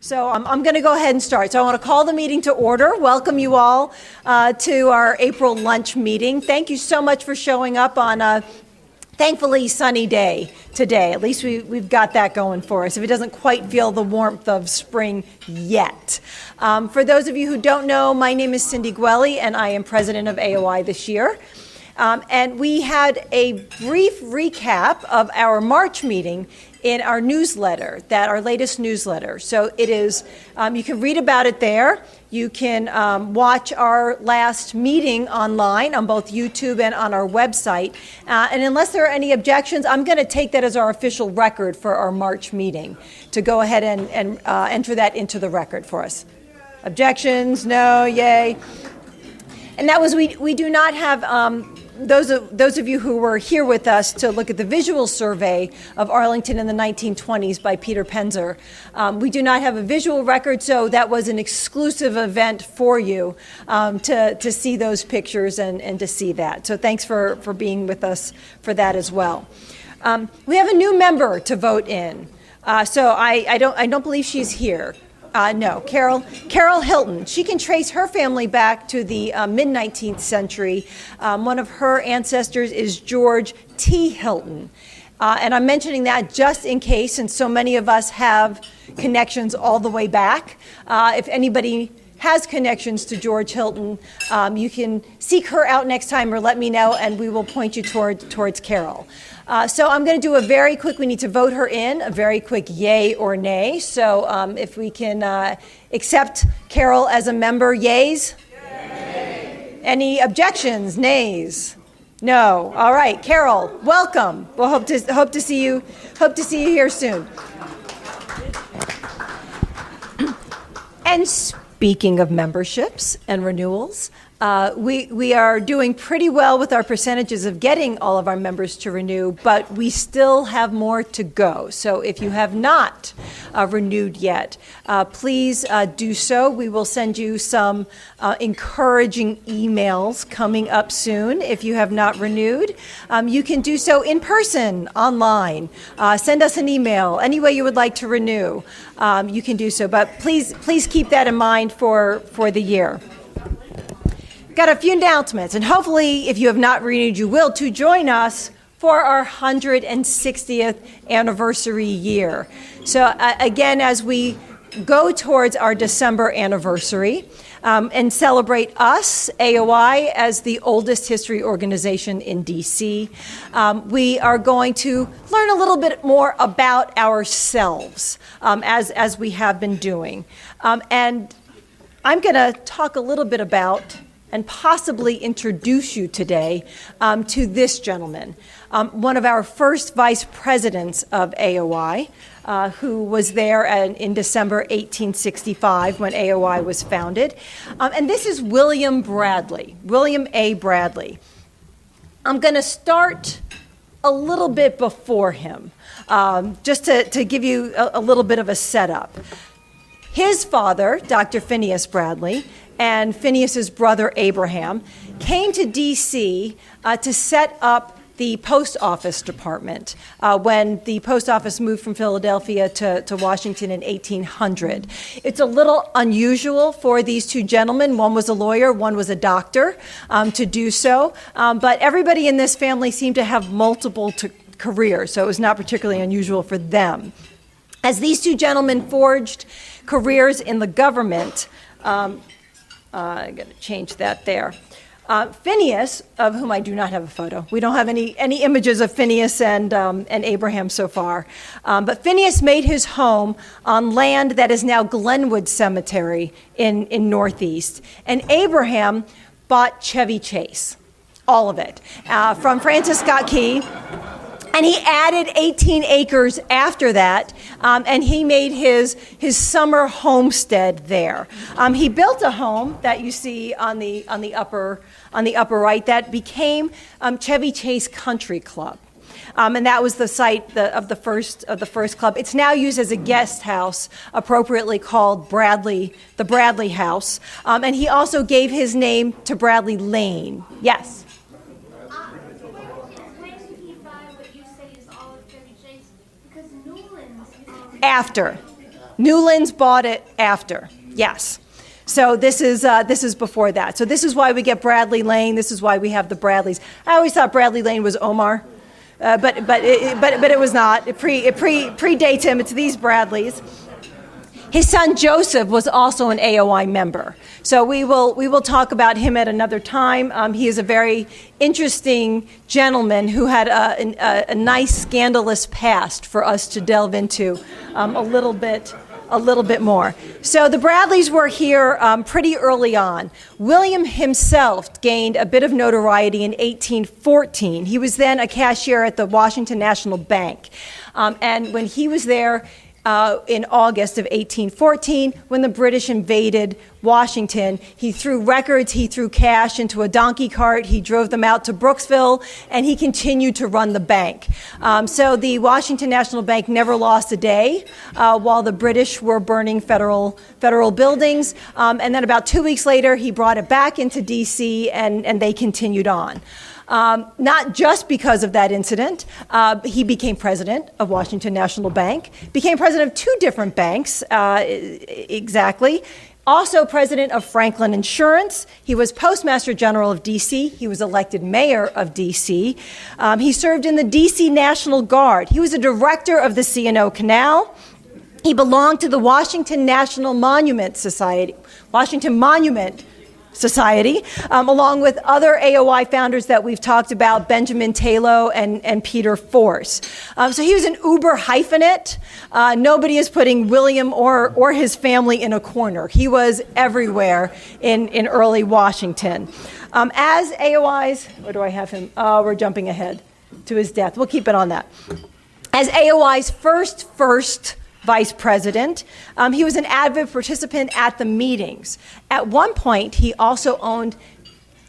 So I'm going to go ahead and start. So I want to call the meeting to order. Welcome you all to our April lunch meeting. Thank you so much for showing up on a thankfully sunny day today. At least we've got that going for us, if it doesn't quite feel the warmth of spring yet. For those of you who don't know, my name is Cindy Gueli, and I am president of AOI this year. And we had a brief recap of our March meeting in our newsletter, our latest newsletter. So it is, you can read about it there. You can watch our last meeting online on both YouTube and on our website. And unless there are any objections, I'm going to take that as our official record for our March meeting to go ahead and enter that into the record for us. Objections? No? Yay? And that was, we do not have, those of you who were here with us to look at the visual survey of Arlington in the 1920s by Peter Penzer. We do not have a visual record, so that was an exclusive event for you to see those pictures and to see that. So thanks for being with us for that as well. We have a new member to vote in. So I don't believe she's here. No, Carol Hilton. She can trace her family back to the mid-19th century. One of her ancestors is George T. Hilton. And I'm mentioning that just in case, since so many of us have connections all the way back. If anybody has connections to George Hilton, you can seek her out next time or let me know, and we will point you towards Carol. So I'm going to do a very quick, we need to vote her in, a very quick yay or nay. So if we can accept Carol as a member, yays? Yay. Any objections, nays? No. All right, Carol, welcome. We'll hope to see you here soon. And speaking of memberships and renewals, we are doing pretty well with our percentages of getting all of our members to renew, but we still have more to go. So if you have not renewed yet, please do so. We will send you some encouraging emails coming up soon if you have not renewed. You can do so in person, online. Send us an email, any way you would like to renew. You can do so, but please keep that in mind for the year. Got a few announcements, and hopefully, if you have not renewed, you will, to join us for our 160th anniversary year. So again, as we go towards our December anniversary and celebrate us, AOI, as the oldest history organization in DC, we are going to learn a little bit more about ourselves as we have been doing. And I'm going to talk a little bit about and possibly introduce you today to this gentleman, one of our first vice presidents of AOI, who was there in December 1865 when AOI was founded. And this is William A. Bradley. I'm going to start a little bit before him, just to give you a little bit of a setup. His father, Dr. Phineas Bradley, and Phineas's brother Abraham came to D.C. To set up the post office department when the post office moved from Philadelphia to Washington in 1800. It's a little unusual for these two gentlemen. One was a lawyer, one was a doctor, to do so. But everybody in this family seemed to have multiple careers, so it was not particularly unusual for them. As these two gentlemen forged careers in the government, I'm going to change that there. Phineas, of whom I do not have a photo. We don't have any images of Phineas and Abraham so far. But Phineas made his home on land that is now Glenwood Cemetery in Northeast. And Abraham bought Chevy Chase, all of it, from Francis Scott Key. And he added 18 acres after that, and he made his summer homestead there. He built a home that you see on the upper right that became Chevy Chase Country Club. And that was the site of the first club. It's now used as a guest house, appropriately called the Bradley House. And he also gave his name to Bradley Lane. Yes. After. Newlands bought it after, yes. So this is before that. So this is why we get Bradley Lane. This is why we have the Bradleys. I always thought Bradley Lane was Omar, but it was not. It predates him. It's these Bradleys. His son Joseph was also an AOI member. So we will talk about him at another time. He is a very interesting gentleman who had a nice scandalous past for us to delve into a little bit more. So the Bradleys were here pretty early on. William himself gained a bit of notoriety in 1814. He was then a cashier at the Washington National Bank. And when he was there, in August of 1814, when the British invaded Washington, he threw records, he threw cash into a donkey cart, he drove them out to Brooksville, and he continued to run the bank. So the Washington National Bank never lost a day while the British were burning federal buildings. And then about 2 weeks later, he brought it back into D.C., and they continued on. Not just because of that incident, he became president of Washington National Bank, became president of two different banks, exactly. Also president of Franklin Insurance. He was postmaster general of D.C. He was elected mayor of D.C. He served in the D.C. National Guard. He was a director of the C&O Canal. He belonged to the Washington National Monument Society, along with other AOI founders that we've talked about, Benjamin Taylor and Peter Force. So he was an uber hyphenate. Nobody is putting William or his family in a corner. He was everywhere in early Washington. As AOI's, where do I have him? We're jumping ahead to his death. We'll keep it on that. As AOI's first vice president. He was an avid participant at the meetings. At one point, he also owned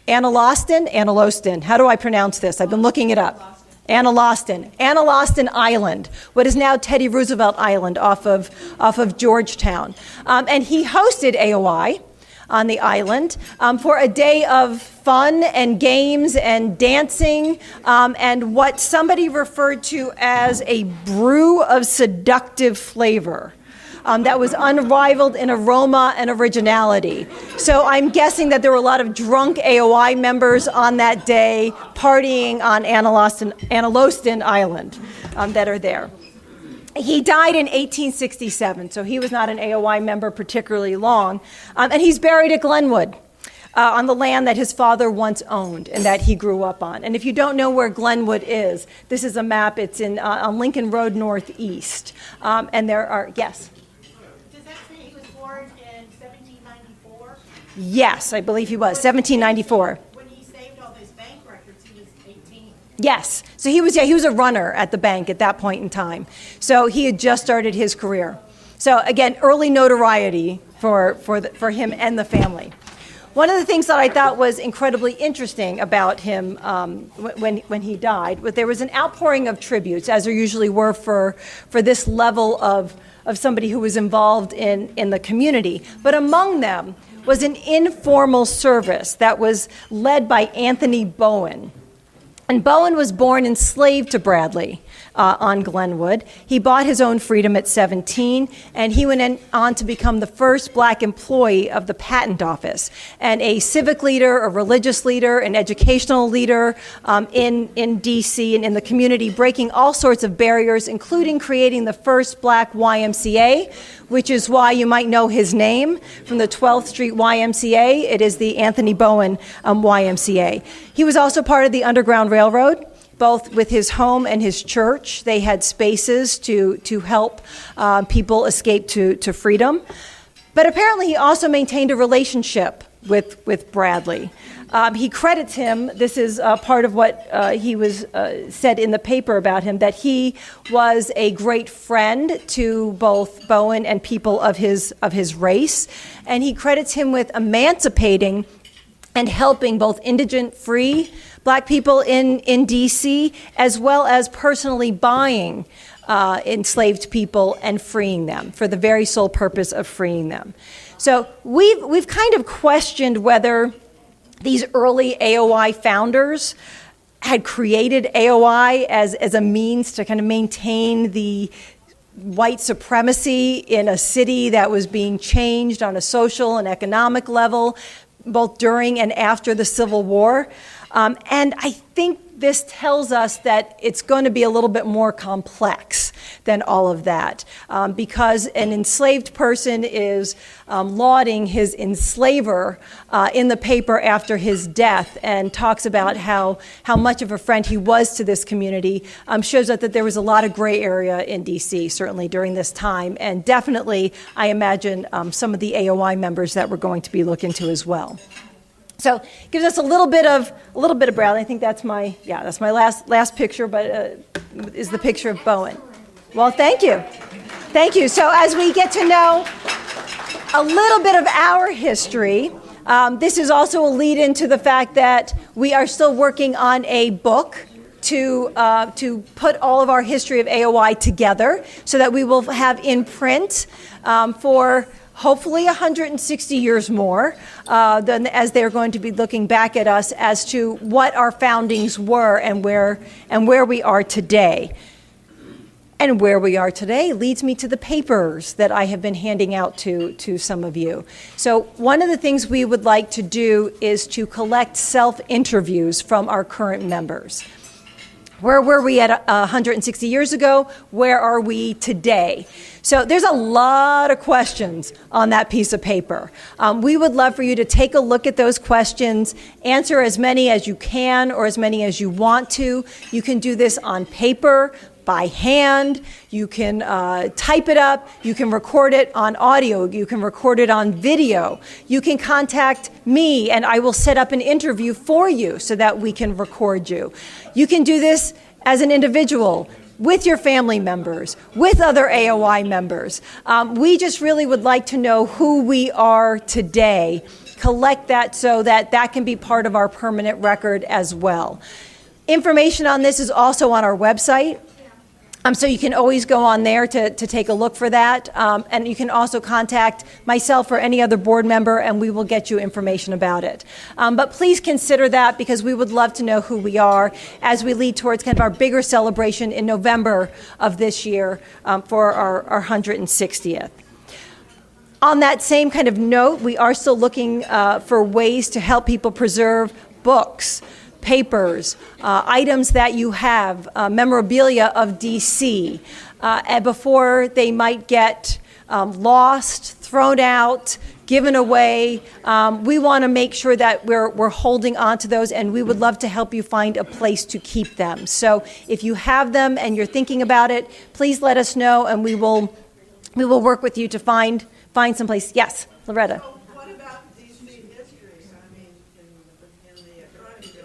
Analostan. How do I pronounce this? I've been looking it up. Analostan Island, what is now Teddy Roosevelt Island off of Georgetown. And he hosted AOI on the island for a day of fun and games and dancing and what somebody referred to as a brew of seductive flavor that was unrivaled in aroma and originality. So I'm guessing that there were a lot of drunk AOI members on that day partying on Analostan Island that are there. He died in 1867, so he was not an AOI member particularly long. And he's buried at Glenwood on the land that his father once owned and that he grew up on. And if you don't know where Glenwood is, this is a map. It's on Lincoln Road Northeast. And there are, yes? Does that say he was born in 1794? Yes, I believe he was, 1794. Yes. So he was a runner at the bank at that point in time. So he had just started his career. So again, early notoriety for him and the family. One of the things that I thought was incredibly interesting about him when he died, was there was an outpouring of tributes, as there usually were for this level of somebody who was involved in the community. But among them was an informal service that was led by Anthony Bowen. And Bowen was born enslaved to Bradley on Glenwood. He bought his own freedom at 17, and he went on to become the first black employee of the patent office, and a civic leader, a religious leader, an educational leader in D.C. and in the community, breaking all sorts of barriers, including creating the first black YMCA, which is why you might know his name from the 12th Street YMCA. It is the Anthony Bowen YMCA. He was also part of the Underground Railroad, both with his home and his church. They had spaces to help people escape to freedom. But apparently he also maintained a relationship with Bradley. He credits him, this is part of what he was said in the paper about him, that he was a great friend to both Bowen and people of his race. And he credits him with emancipating and helping both indigent free black people in D.C., as well as personally buying enslaved people and freeing them for the very sole purpose of freeing them. So we've kind of questioned whether these early AOI founders had created AOI as a means to kind of maintain the white supremacy in a city that was being changed on a social and economic level, both during and after the Civil War. And I think this tells us that it's going to be a little bit more complex than all of that, because an enslaved person is lauding his enslaver in the paper after his death and talks about how much of a friend he was to this community, shows us that there was a lot of gray area in D.C., certainly during this time, and definitely, I imagine, some of the AOI members that we're going to be looking to as well. So gives us a little bit of Bradley. I think that's my last picture, but is the picture of Bowen. Well, thank you. So as we get to know a little bit of our history, this is also a lead into the fact that we are still working on a book to put all of our history of AOI together, so that we will have in print for hopefully 160 years more, than as they're going to be looking back at us as to what our foundings were and where we are today. And where we are today leads me to the papers that I have been handing out to some of you. So one of the things we would like to do is to collect self-interviews from our current members. Where were we at 160 years ago? Where are we today? So there's a lot of questions on that piece of paper. We would love for you to take a look at those questions, answer as many as you can or as many as you want to. You can do this on paper, by hand, you can type it up, you can record it on audio, you can record it on video, you can contact me and I will set up an interview for you so that we can record you. You can do this as an individual, with your family members, with other AOI members. We just really would like to know who we are today, collect that so that that can be part of our permanent record as well. Information on this is also on our website. So you can always go on there to take a look for that. And you can also contact myself or any other board member and we will get you information about it. But please consider that, because we would love to know who we are as we lead towards kind of our bigger celebration in November of this year for our 160th. On that same kind of note, we are still looking for ways to help people preserve books, papers, items that you have, memorabilia of DC, and before they might get lost, thrown out, given away. We want to make sure that we're holding on to those, and we would love to help you find a place to keep them. So if you have them and you're thinking about it, please let us know, and we will work with you to find some place. Yes, Loretta. What about DC histories? I mean, in the economy,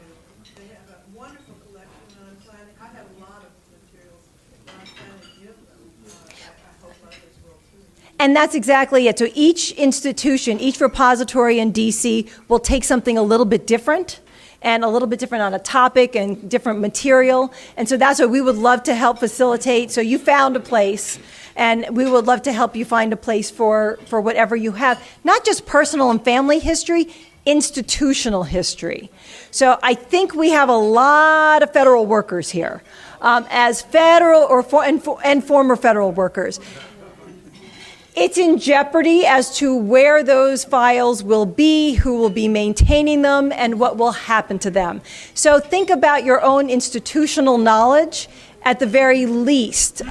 they have a wonderful collection, and I'm planning, I have a lot of materials, and I'm planning to give them. I hope others will too. And that's exactly it. So each institution, each repository in DC will take something a little bit different, and a little bit different on a topic and different material. And so that's what we would love to help facilitate. So you found a place, and we would love to help you find a place for whatever you have. Not just personal and family history, institutional history. So I think we have a lot of federal workers here, as federal and former federal workers. It's in jeopardy as to where those files will be, who will be maintaining them, and what will happen to them. So think about your own institutional knowledge at the very least.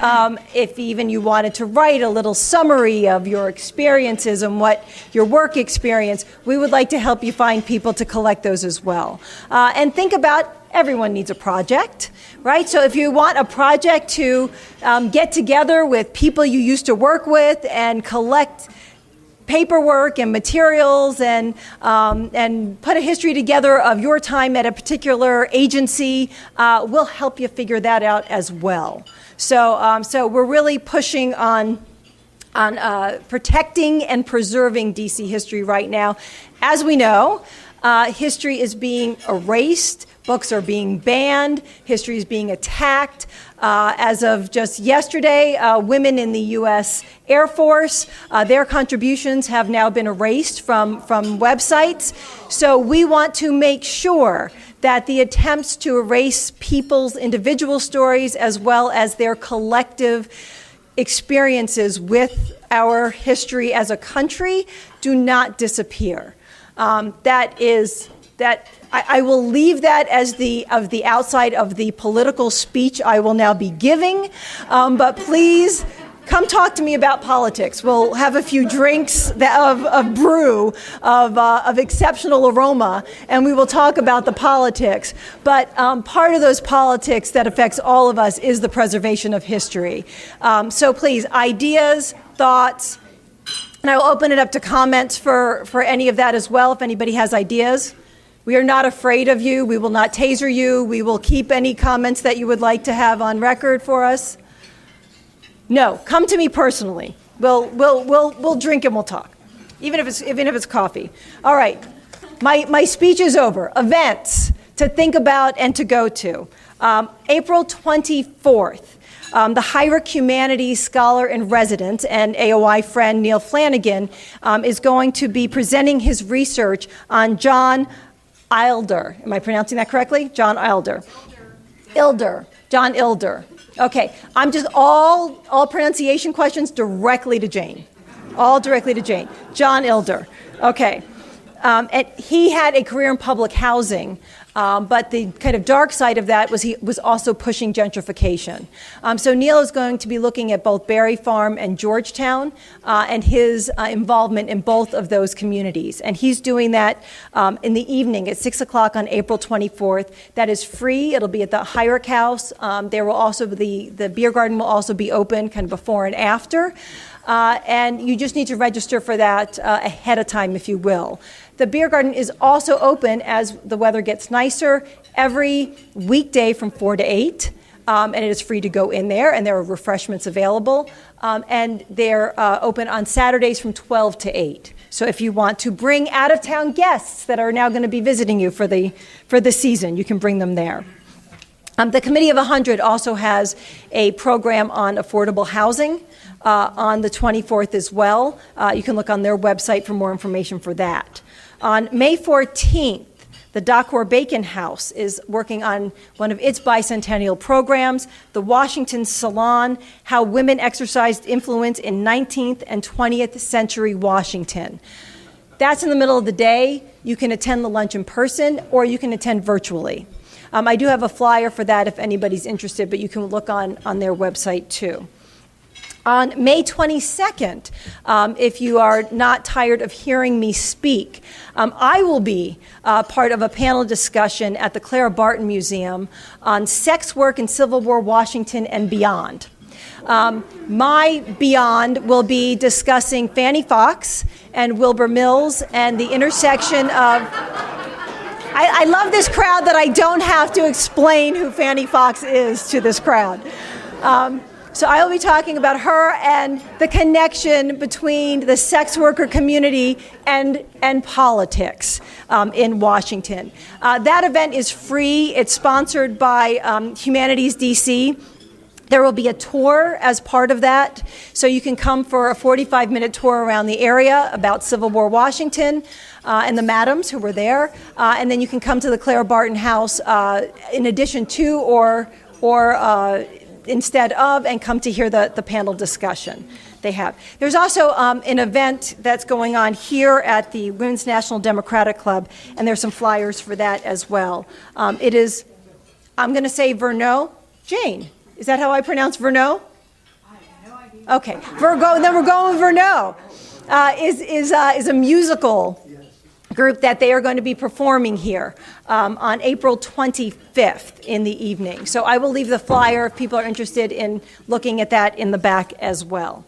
If even you wanted to write a little summary of your experiences and what your work experience, we would like to help you find people to collect those as well. And think about, everyone needs a project, right? So if you want a project to get together with people you used to work with and collect paperwork and materials and put a history together of your time at a particular agency, we'll help you figure that out as well. So we're really pushing on protecting and preserving DC history right now. As we know, history is being erased. Books are being banned. History is being attacked. As of just yesterday, women in the U.S. Air Force, their contributions have now been erased from websites. So we want to make sure that the attempts to erase people's individual stories as well as their collective experiences with our history as a country do not disappear. I will leave that as the outside of the political speech I will now be giving, but please come talk to me about politics. We'll have a few drinks of brew of exceptional aroma, and we will talk about the politics. But part of those politics that affects all of us is the preservation of history. So please, ideas, thoughts, and I will open it up to comments for any of that as well, if anybody has ideas. We are not afraid of you. We will not taser you. We will keep any comments that you would like to have on record for us. No, come to me personally. We'll drink and we'll talk, even if it's coffee. All right, my speech is over. Events to think about and to go to. April 24th, the Heinrich Humanities Scholar in Residence and AOI friend Neil Flanagan is going to be presenting his research on John Ilder. Am I pronouncing that correctly? John Ilder. Ilder. John Ilder. Okay, I'm just all pronunciation questions directly to Jane. All directly to Jane. John Ilder. Okay. And he had a career in public housing, but the kind of dark side of that was he was also pushing gentrification. So Neil is going to be looking at both Berry Farm and Georgetown and his involvement in both of those communities. And he's doing that in the evening at 6 o'clock on April 24th. That is free. It'll be at the Heinrich House. There will also be, the beer garden will also be open kind of before and after. And you just need to register for that ahead of time, if you will. The beer garden is also open as the weather gets nicer every weekday from 4 to 8. And it is free to go in there, and there are refreshments available. And they're open on Saturdays from 12 to 8. So if you want to bring out-of-town guests that are now going to be visiting you for the season, you can bring them there. The Committee of 100 also has a program on affordable housing on the 24th as well. You can look on their website for more information for that. On May 14th, the Dockwar Bacon House is working on one of its bicentennial programs, the Washington Salon, How Women Exercised Influence in 19th and 20th Century Washington. That's in the middle of the day. You can attend the lunch in person, or you can attend virtually. I do have a flyer for that if anybody's interested, but you can look on their website too. On May 22nd, if you are not tired of hearing me speak, I will be part of a panel discussion at the Clara Barton Museum on sex work in Civil War Washington and beyond. My beyond will be discussing Fanny Fox and Wilbur Mills and the intersection of... I love this crowd that I don't have to explain who Fanny Fox is to this crowd. So I will be talking about her and the connection between the sex worker community and politics in Washington. That event is free. It's sponsored by Humanities DC. There will be a tour as part of that, so you can come for a 45-minute tour around the area about Civil War Washington and the madams who were there, and then you can come to the Clara Barton House in addition to or instead of, and come to hear the panel discussion they have. There's also an event that's going on here at the Women's National Democratic Club, and there's some flyers for that as well. It is, I'm going to say Verneau. Jane, is that how I pronounce Verneau? I have no idea. Okay, then we're going with Verneau. Is a musical group that they are going to be performing here on April 25th in the evening. So I will leave the flyer if people are interested in looking at that in the back as well.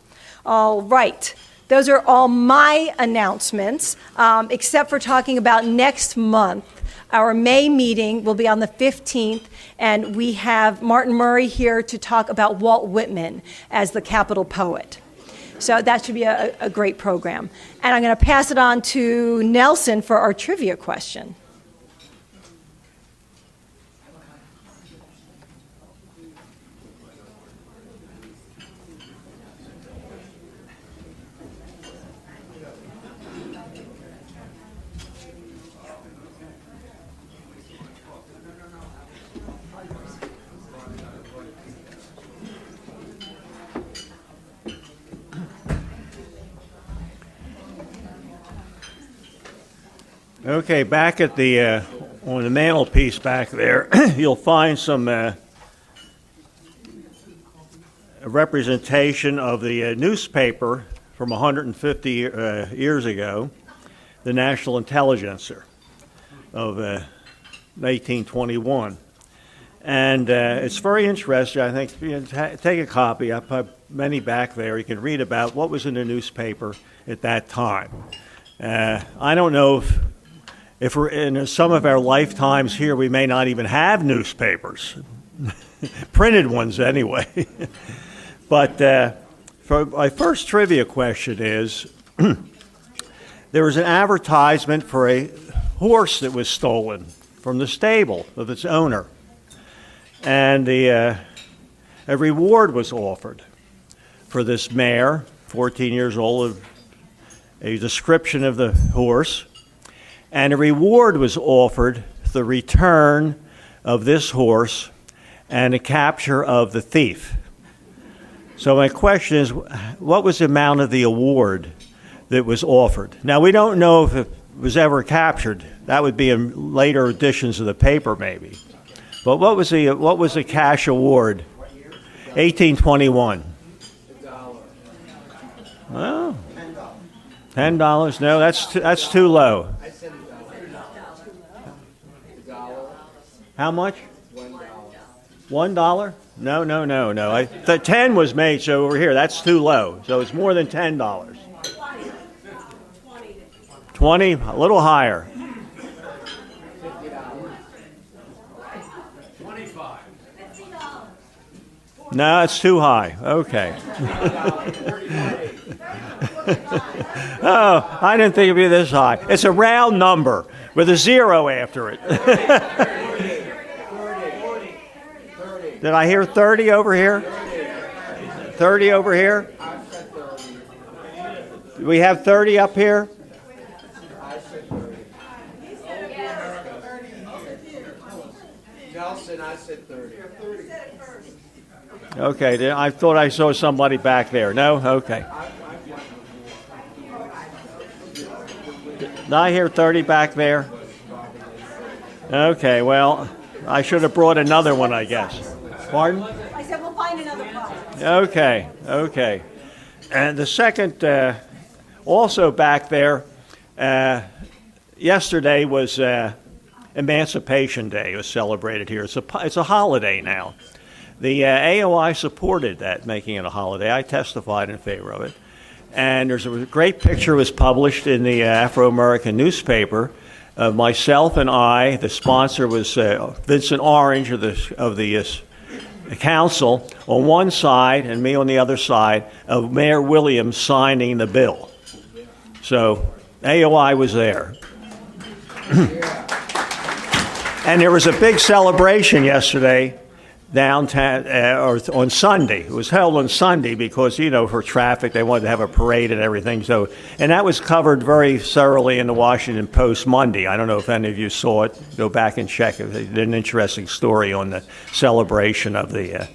All right. Those are all my announcements, except for talking about next month. Our May meeting will be on the 15th, and we have Martin Murray here to talk about Walt Whitman as the capital poet. So that should be a great program. And I'm going to pass it on to Nelson for our trivia question. Okay, back at the on the mantelpiece back there, you'll find some representation of the newspaper from 150 years ago, the National Intelligencer of 1821. And it's very interesting. I think take a copy. I put many back there. You can read about what was in the newspaper at that time. I don't know if we're in some of our lifetimes here, we may not even have newspapers, printed ones anyway. But for my first trivia question is, there was an advertisement for a horse that was stolen from the stable of its owner. And a reward was offered for this mare, 14 years old, a description of the horse. And a reward was offered for the return of this horse and the capture of the thief. So my question is, what was the amount of the award that was offered? Now, we don't know if it was ever captured. That would be in later editions of the paper, maybe. But what was the cash award? 1821. Oh, $10. No, that's too low. How much? $1. No. The 10 was made, so over here, that's too low. So it's more than $10. 20, a little higher. 25. No, it's too high. Okay. Oh, I didn't think it'd be this high. It's a round number with a zero after it. Did I hear 30 over here? 30 over here? Do we have 30 up here? Nelson, I said 30. Okay, I thought I saw somebody back there. No? Okay. Did I hear 30 back there? Okay, well, I should have brought another one, I guess. Pardon? I said we'll find another prize. Okay. And the second, also back there, yesterday was Emancipation Day. It was celebrated here. It's a holiday now. The AOI supported that, making it a holiday. I testified in favor of it. And there's a great picture was published in the Afro-American newspaper of myself and I. The sponsor was Vincent Orange of the council on one side and me on the other side of Mayor Williams signing the bill. So AOI was there. And there was a big celebration yesterday downtown, or on Sunday. It was held on Sunday because, for traffic, they wanted to have a parade and everything. So, and that was covered very thoroughly in the Washington Post Monday. I don't know if any of you saw it. Go back and check it. They did an interesting story on the celebration of the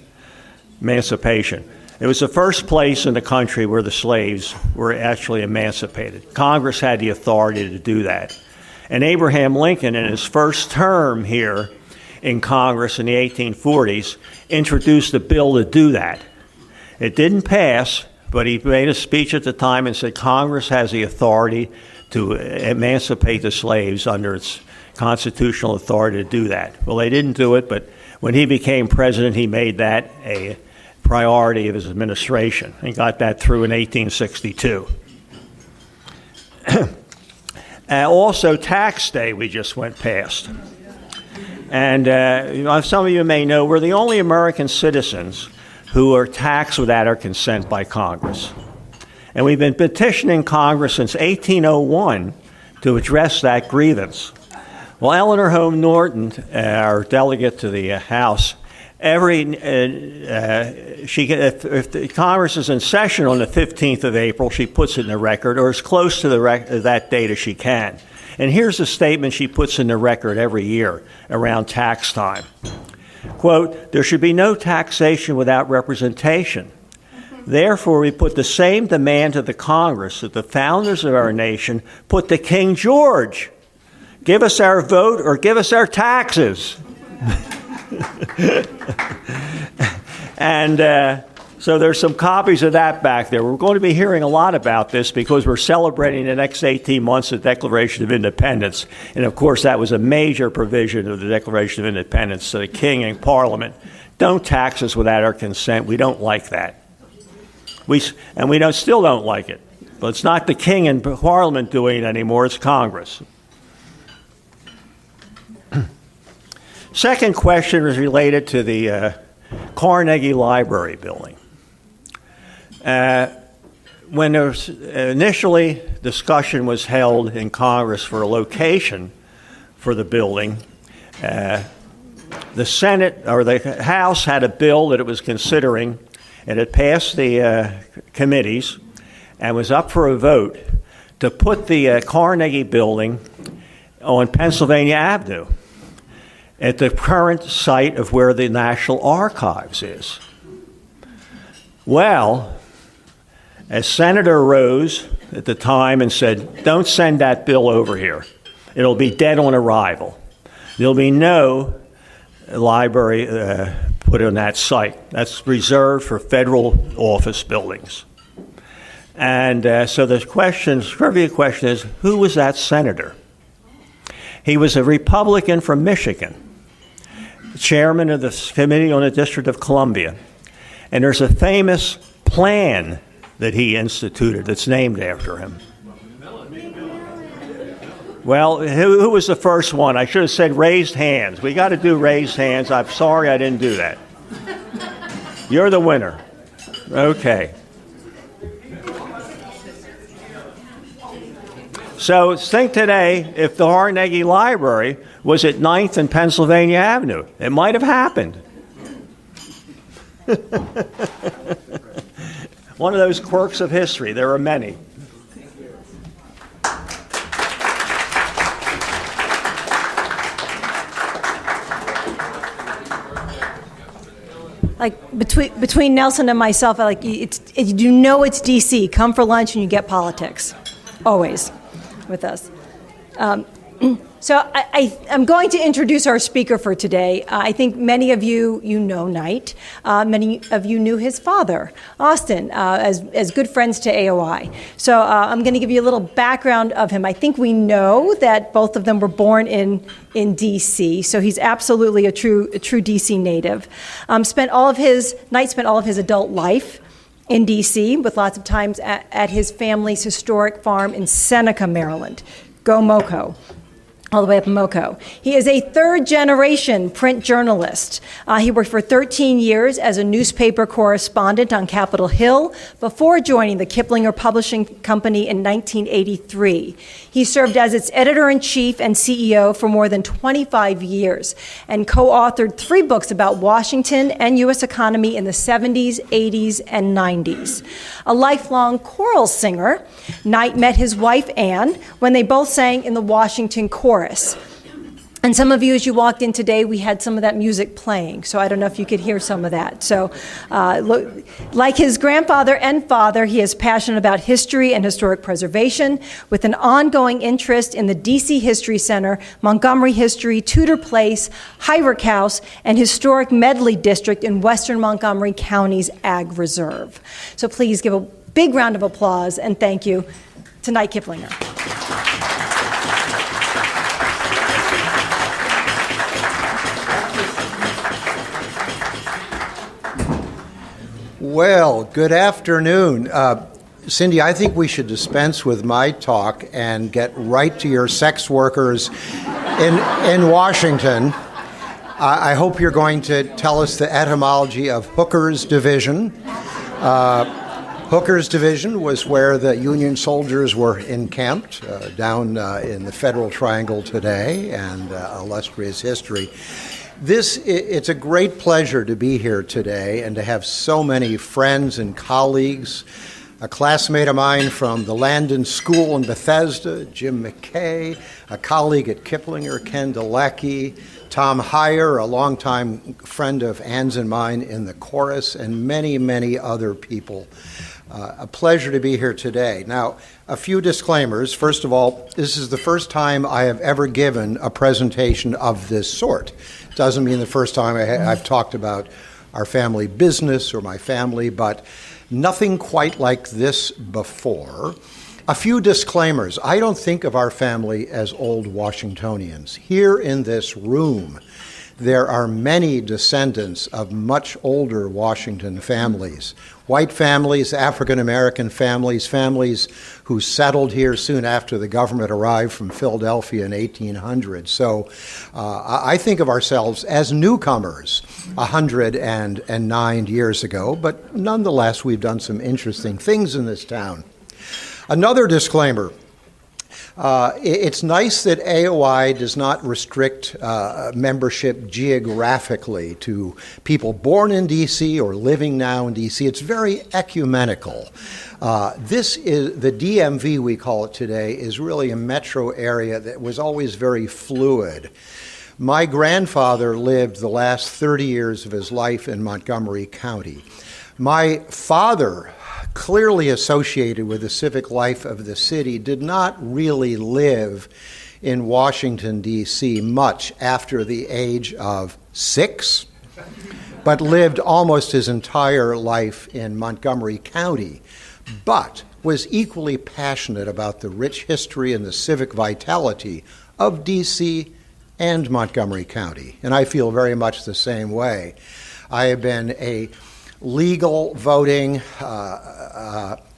emancipation. It was the first place in the country where the slaves were actually emancipated. Congress had the authority to do that. And Abraham Lincoln, in his first term here in Congress in the 1840s, introduced a bill to do that. It didn't pass, but he made a speech at the time and said Congress has the authority to emancipate the slaves under its constitutional authority to do that. Well, they didn't do it, but when he became president, he made that a priority of his administration and got that through in 1862. Also, Tax Day we just went past. And some of you may know we're the only American citizens who are taxed without our consent by Congress. And we've been petitioning Congress since 1801 to address that grievance. Well, Eleanor Holmes Norton, our delegate to the House, if the Congress is in session on the 15th of April, she puts it in the record, or as close to that date as she can. And here's a statement she puts in the record every year around tax time. Quote, "There should be no taxation without representation. Therefore, we put the same demand to the Congress that the founders of our nation put to King George Give us our vote or give us our taxes. And so there's some copies of that back there. We're going to be hearing a lot about this because we're celebrating the next 18 months of the Declaration of Independence. And of course, that was a major provision of the Declaration of Independence. So the King and Parliament don't tax us without our consent. We don't like that. Still don't like it. But it's not the King and Parliament doing it anymore, it's Congress. Second question is related to the Carnegie Library building. When there was initially discussion was held in Congress for a location for the building, the Senate or the House had a bill that it was considering, and it passed the committees and was up for a vote to put the Carnegie building on Pennsylvania Avenue at the current site of where the National Archives is. Well, a senator rose at the time and said, don't send that bill over here. It'll be dead on arrival. There'll be no library put on that site. That's reserved for federal office buildings. And so the trivia question is, who was that senator? He was a Republican from Michigan, chairman of the Committee on the District of Columbia. And there's a famous plan that he instituted that's named after him. Well, who was the first one? I should have said raised hands. We got to do raised hands. I'm sorry I didn't do that. You're the winner. Okay. So think today, if the Carnegie Library was at 9th and Pennsylvania Avenue, it might have happened. One of those quirks of history. There are many. Like between Nelson and myself, you know it's DC. Come for lunch and you get politics, always, with us. So I'm going to introduce our speaker for today. I think many of you know Knight. Many of you knew his father, Austin, as good friends to AOI. So I'm going to give you a little background of him. I think we know that both of them were born in D.C., so he's absolutely a true D.C. native. Knight spent all of his adult life in D.C., with lots of times at his family's historic farm in Seneca, Maryland. Go Moco. All the way up in Moco. He is a third-generation print journalist. He worked for 13 years as a newspaper correspondent on Capitol Hill before joining the Kiplinger Publishing Company in 1983. He served as its editor-in-chief and CEO for more than 25 years and co-authored 3 books about Washington and U.S. economy in the 70s, 80s, and 90s. A lifelong choral singer, Knight met his wife, Anne, when they both sang in the Washington Chorus. And some of you, as you walked in today, we had some of that music playing, so I don't know if you could hear some of that. So, like his grandfather and father, he is passionate about history and historic preservation, with an ongoing interest in the D.C. History Center, Montgomery History, Tudor Place, Hyrick House, and historic Medley District in western Montgomery County's Ag Reserve. So please give a big round of applause and thank you to Knight Kiplinger. Well, good afternoon. Cindy, I think we should dispense with my talk and get right to your sex workers in Washington. I hope you're going to tell us the etymology of Hooker's Division. Hooker's Division was where the Union soldiers were encamped down in the Federal Triangle today, and illustrious history. It's a great pleasure to be here today and to have so many friends and colleagues a classmate of mine from the Landon School in Bethesda, Jim McKay, a colleague at Kiplinger, Ken Dalecki, Tom Heyer, a longtime friend of Ann's and mine in the chorus, and many, many other people. A pleasure to be here today. Now, a few disclaimers. First of all, this is the first time I have ever given a presentation of this sort. Doesn't mean the first time I've talked about our family business or my family, but nothing quite like this before. A few disclaimers. I don't think of our family as old Washingtonians. Here in this room, there are many descendants of much older Washington families. White families, African American families, families who settled here soon after the government arrived from Philadelphia in 1800. So I think of ourselves as newcomers 109 years ago, but nonetheless, we've done some interesting things in this town. Another disclaimer. It's nice that AOI does not restrict membership geographically to people born in D.C. or living now in D.C. It's very ecumenical. This is the DMV, we call it today, is really a metro area that was always very fluid. My grandfather lived the last 30 years of his life in Montgomery County. My father, clearly associated with the civic life of the city, did not really live in Washington, D.C. much after the age of 6, but lived almost his entire life in Montgomery County, but was equally passionate about the rich history and the civic vitality of D.C. and Montgomery County. And I feel very much the same way. I have been a legal voting,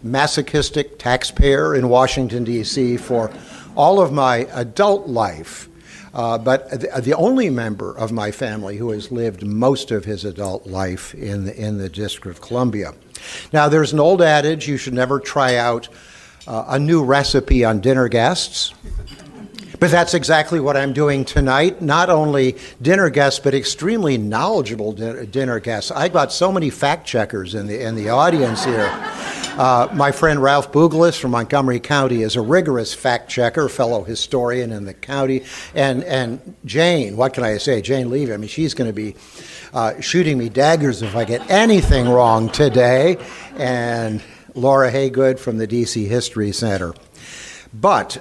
masochistic taxpayer in Washington, D.C. for all of my adult life, but the only member of my family who has lived most of his adult life in the District of Columbia. Now, there's an old adage, you should never try out a new recipe on dinner guests. But that's exactly what I'm doing tonight. Not only dinner guests, but extremely knowledgeable dinner guests. I got so many fact checkers in the audience here. My friend Ralph Bouglis from Montgomery County is a rigorous fact checker, fellow historian in the county. And Jane, what can I say? Jane Levy, I mean, she's going to be shooting me daggers if I get anything wrong today. And Laura Haygood from the DC History Center. But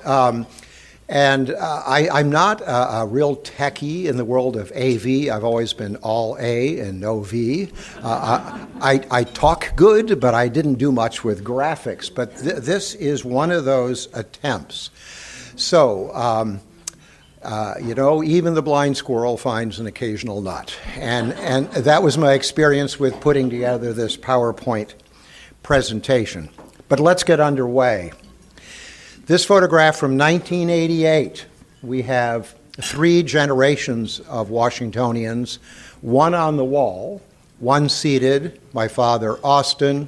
I'm not a real techie in the world of AV. I've always been all A and no V. I talk good, but I didn't do much with graphics. But this is one of those attempts. So, even the blind squirrel finds an occasional nut. And that was my experience with putting together this PowerPoint presentation. But let's get underway. This photograph from 1988, we have 3 generations of Washingtonians, one on the wall, one seated, my father Austin,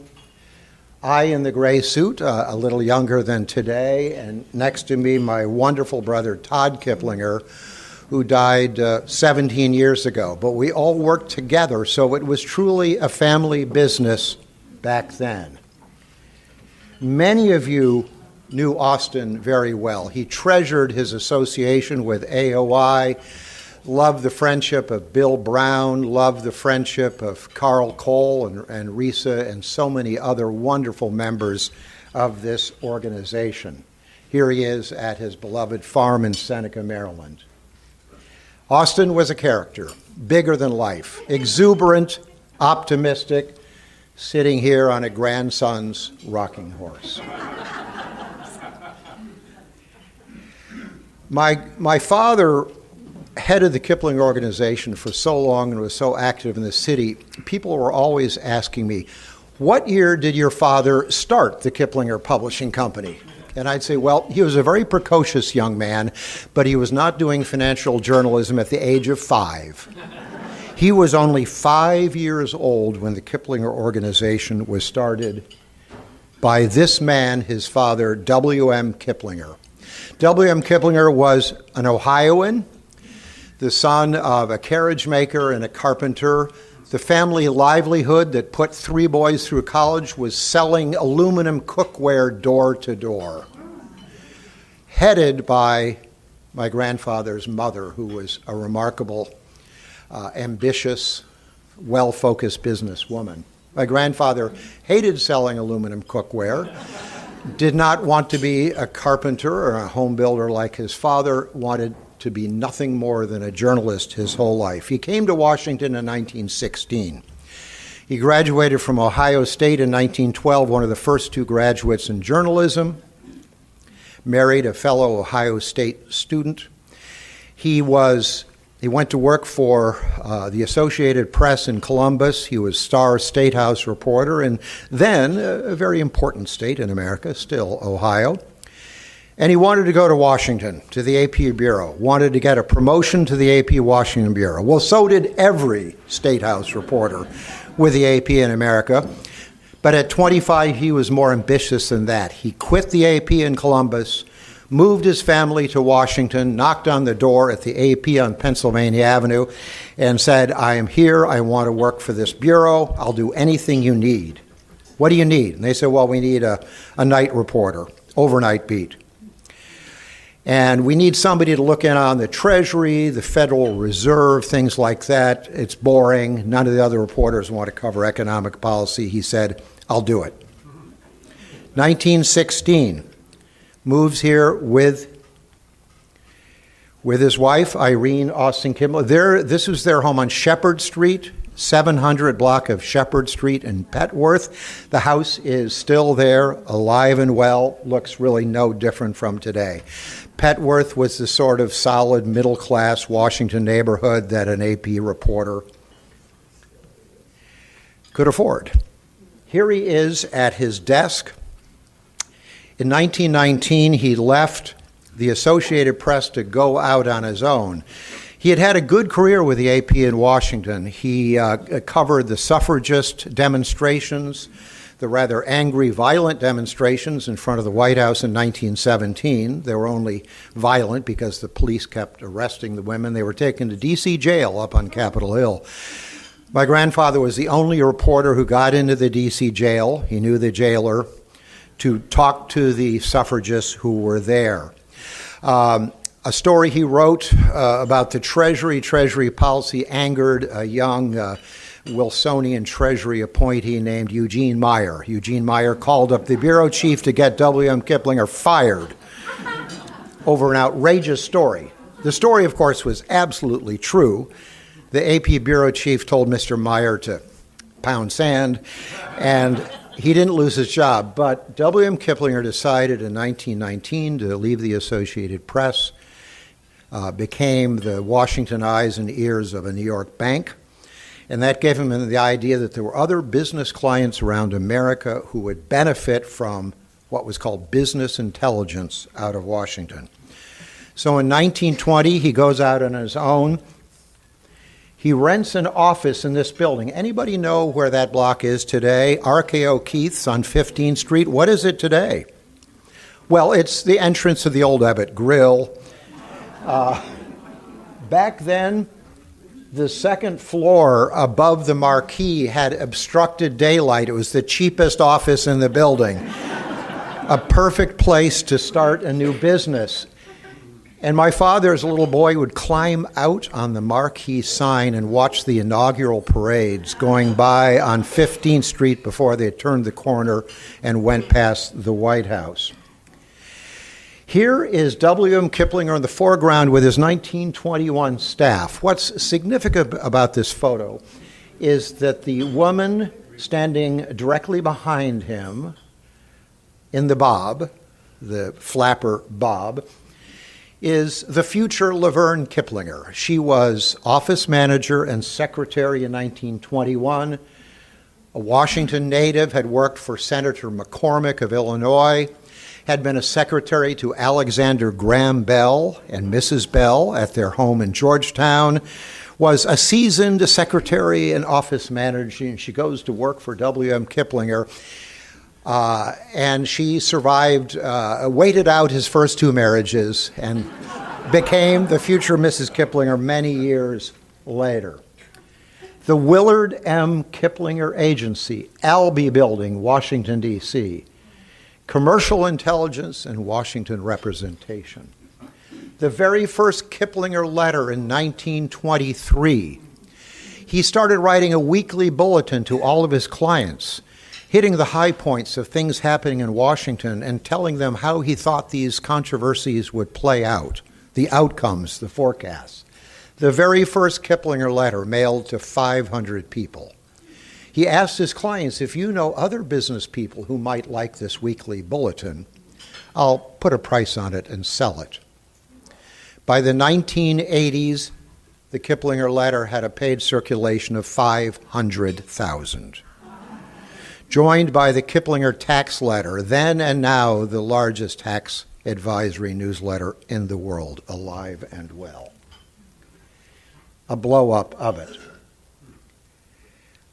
I in the gray suit, a little younger than today, and next to me my wonderful brother Todd Kiplinger, who died 17 years ago. But we all worked together, so it was truly a family business back then. Many of you knew Austin very well. He treasured his association with AOI, loved the friendship of Bill Brown, loved the friendship of Carl Cole and Risa and so many other wonderful members of this organization. Here he is at his beloved farm in Seneca, Maryland. Austin was a character, bigger than life, exuberant, optimistic, sitting here on a grandson's rocking horse. My father headed the Kiplinger organization for so long and was so active in the city. People were always asking me, what year did your father start the Kiplinger Publishing Company? And I'd say, well, he was a very precocious young man, but he was not doing financial journalism at the age of 5. He was only 5 years old when the Kiplinger organization was started by this man, his father, W.M. Kiplinger. W.M. Kiplinger was an Ohioan, the son of a carriage maker and a carpenter. The family livelihood that put 3 boys through college was selling aluminum cookware door to door, headed by my grandfather's mother, who was a remarkable, ambitious, well-focused businesswoman. My grandfather hated selling aluminum cookware, did not want to be a carpenter or a home builder like his father, wanted to be nothing more than a journalist his whole life. He came to Washington in 1916. He graduated from Ohio State in 1912, one of the first 2 graduates in journalism, married a fellow Ohio State student. He went to work for the Associated Press in Columbus. He was star State House reporter, and then a very important state in America, still Ohio. And he wanted to go to Washington, to the AP Bureau, wanted to get a promotion to the AP Washington Bureau. Well, so did every State House reporter with the AP in America. But at 25, he was more ambitious than that. He quit the AP in Columbus, moved his family to Washington, knocked on the door at the AP on Pennsylvania Avenue, and said, I am here, I want to work for this bureau, I'll do anything you need. What do you need? And they said, well, we need a night reporter, overnight beat. And we need somebody to look in on the Treasury, the Federal Reserve, things like that. It's boring. None of the other reporters want to cover economic policy. He said, I'll do it. 1916, moves here with his wife, Irene Austin Kiplinger. This was their home on Shepherd Street, 700 block of Shepherd Street in Petworth. The house is still there, alive and well, looks really no different from today. Petworth was the sort of solid middle-class Washington neighborhood that an AP reporter could afford. Here he is at his desk. In 1919, he left the Associated Press to go out on his own. He had a good career with the AP in Washington. He covered the suffragist demonstrations, the rather angry, violent demonstrations in front of the White House in 1917. They were only violent because the police kept arresting the women. They were taken to D.C. jail up on Capitol Hill. My grandfather was the only reporter who got into the D.C. jail. He knew the jailer, to talk to the suffragists who were there. A story he wrote about the Treasury policy angered a young Wilsonian Treasury appointee named Eugene Meyer. Eugene Meyer called up the bureau chief to get W.M. Kiplinger fired over an outrageous story. The story, of course, was absolutely true. The AP bureau chief told Mr. Meyer to pound sand, and he didn't lose his job. But W.M. Kiplinger decided in 1919 to leave the Associated Press, became the Washington eyes and ears of a New York bank. And that gave him the idea that there were other business clients around America who would benefit from what was called business intelligence out of Washington. So in 1920, he goes out on his own. He rents an office in this building. Anybody know where that block is today? RKO Keith's on 15th Street. What is it today? Well, it's the entrance of the old Ebbett Grill. Back then, the second floor above the marquee had obstructed daylight. It was the cheapest office in the building. A perfect place to start a new business. And my father, as a little boy, would climb out on the marquee sign and watch the inaugural parades going by on 15th Street before they turned the corner and went past the White House. Here is W.M. Kiplinger in the foreground with his 1921 staff. What's significant about this photo is that the woman standing directly behind him in the bob, the flapper bob, is the future Laverne Kiplinger. She was office manager and secretary in 1921. A Washington native, had worked for Senator McCormick of Illinois, had been a secretary to Alexander Graham Bell and Mrs. Bell at their home in Georgetown, was a seasoned secretary and office manager, and she goes to work for W.M. Kiplinger. And she survived, waited out his first 2 marriages and became the future Mrs. Kiplinger many years later. The Willard M. Kiplinger Agency, Albee Building, Washington, D.C. Commercial Intelligence and Washington Representation. The very first Kiplinger letter in 1923. He started writing a weekly bulletin to all of his clients, hitting the high points of things happening in Washington and telling them how he thought these controversies would play out, the outcomes, the forecasts. The very first Kiplinger letter mailed to 500 people. He asked his clients, if you know other business people who might like this weekly bulletin, I'll put a price on it and sell it. By the 1980s, the Kiplinger letter had a paid circulation of 500,000. Joined by the Kiplinger tax letter, then and now the largest tax advisory newsletter in the world, alive and well. A blow-up of it.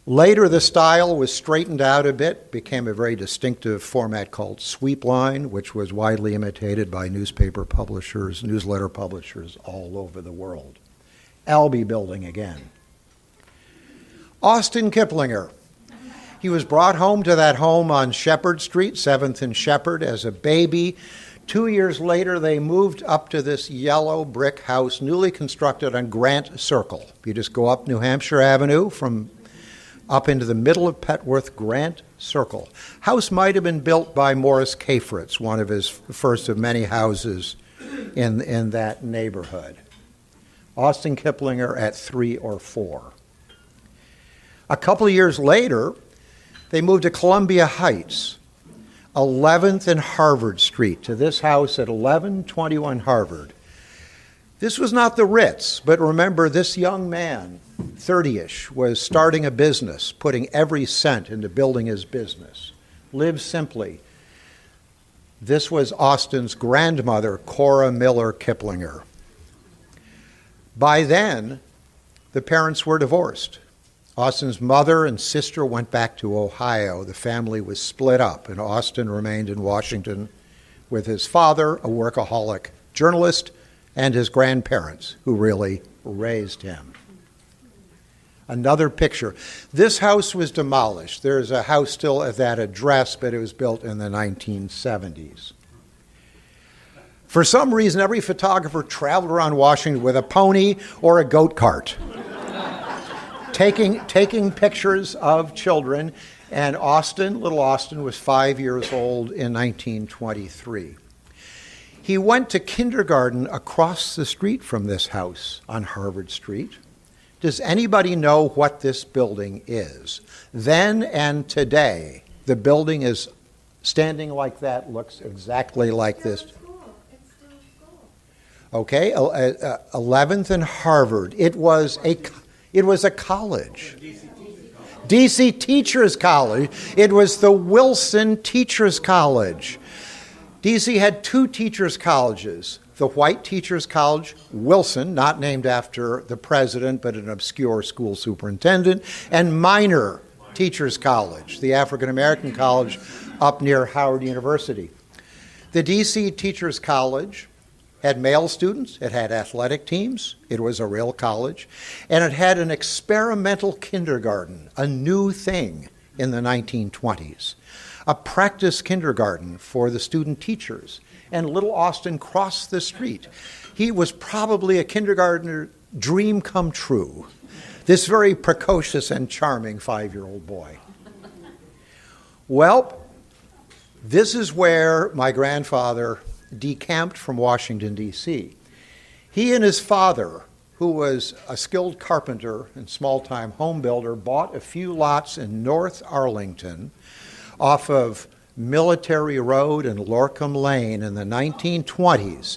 Later, the style was straightened out a bit, became a very distinctive format called sweep line, which was widely imitated by newspaper publishers, newsletter publishers all over the world. Albee Building again. Austin Kiplinger. He was brought home to that home on Shepherd Street, 7th and Shepherd, as a baby. 2 years later, they moved up to this yellow brick house, newly constructed on Grant Circle. You just go up New Hampshire Avenue from up into the middle of Petworth, Grant Circle. House might have been built by Morris Cafritz, one of his first of many houses in that neighborhood. Austin Kiplinger at 3 or 4. A couple of years later, they moved to Columbia Heights, 11th and Harvard Street, to this house at 1121 Harvard. This was not the Ritz, but remember, this young man, 30-ish, was starting a business, putting every cent into building his business. Lived simply. This was Austin's grandmother, Cora Miller Kiplinger. By then, the parents were divorced. Austin's mother and sister went back to Ohio. The family was split up, and Austin remained in Washington with his father, a workaholic journalist, and his grandparents, who really raised him. Another picture. This house was demolished. There's a house still at that address, but it was built in the 1970s. For some reason, every photographer traveled around Washington with a pony or a goat cart, taking pictures of children, and little Austin, was 5 years old in 1923. He went to kindergarten across the street from this house on Harvard Street. Does anybody know what this building is? Then and today, the building is standing like that, looks exactly like this. It's still a school. Okay, 11th and Harvard. It was a college. DC Teachers College. It was the Wilson Teachers College. DC had two teachers' colleges. The White Teachers College, Wilson, not named after the president, but an obscure school superintendent, and Minor Teachers College, the African-American college up near Howard University. The DC Teachers College had male students, it had athletic teams, it was a real college, and it had an experimental kindergarten, a new thing in the 1920s, a practice kindergarten for the student teachers. And little Austin crossed the street. He was probably a kindergartner dream come true, this very precocious and charming 5-year-old boy. Well, this is where my grandfather decamped from Washington, D.C. He and his father, who was a skilled carpenter and small-time home builder, bought a few lots in North Arlington off of Military Road and Lorcom Lane in the 1920s.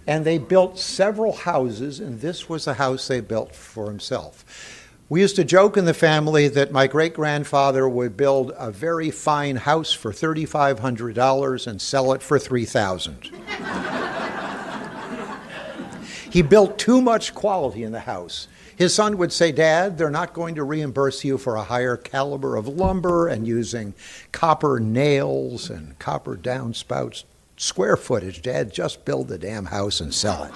And they built several houses, and this was the house they built for himself. We used to joke in the family that my great-grandfather would build a very fine house for $3,500 and sell it for $3,000. He built too much quality in the house. His son would say, "Dad, they're not going to reimburse you for a higher caliber of lumber and using copper nails and copper downspouts. Square footage, Dad, just build the damn house and sell it."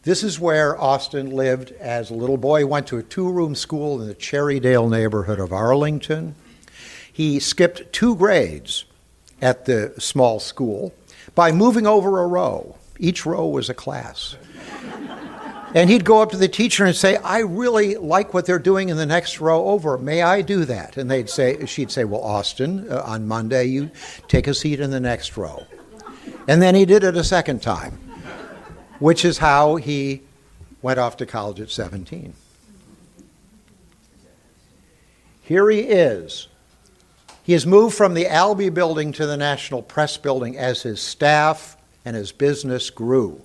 This is where Austin lived as a little boy. He went to a 2-room school in the Cherrydale neighborhood of Arlington. He skipped 2 grades at the small school by moving over a row. Each row was a class. And he'd go up to the teacher and say, I really like what they're doing in the next row over. May I do that? And she'd say, well, Austin, on Monday, you take a seat in the next row. And then he did it a second time, which is how he went off to college at 17. Here he is. He has moved from the Albee building to the National Press building as his staff and his business grew.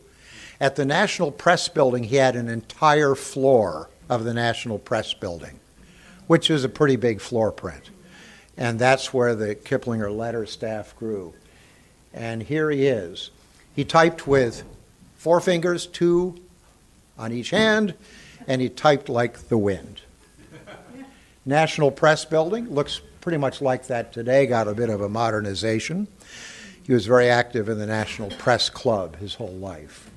At the National Press building, he had an entire floor of the National Press building, which is a pretty big floor print. And that's where the Kiplinger letter staff grew. And here he is. He typed with 4 fingers, 2 on each hand, and he typed like the wind. National Press building looks pretty much like that today, got a bit of a modernization. He was very active in the National Press Club his whole life.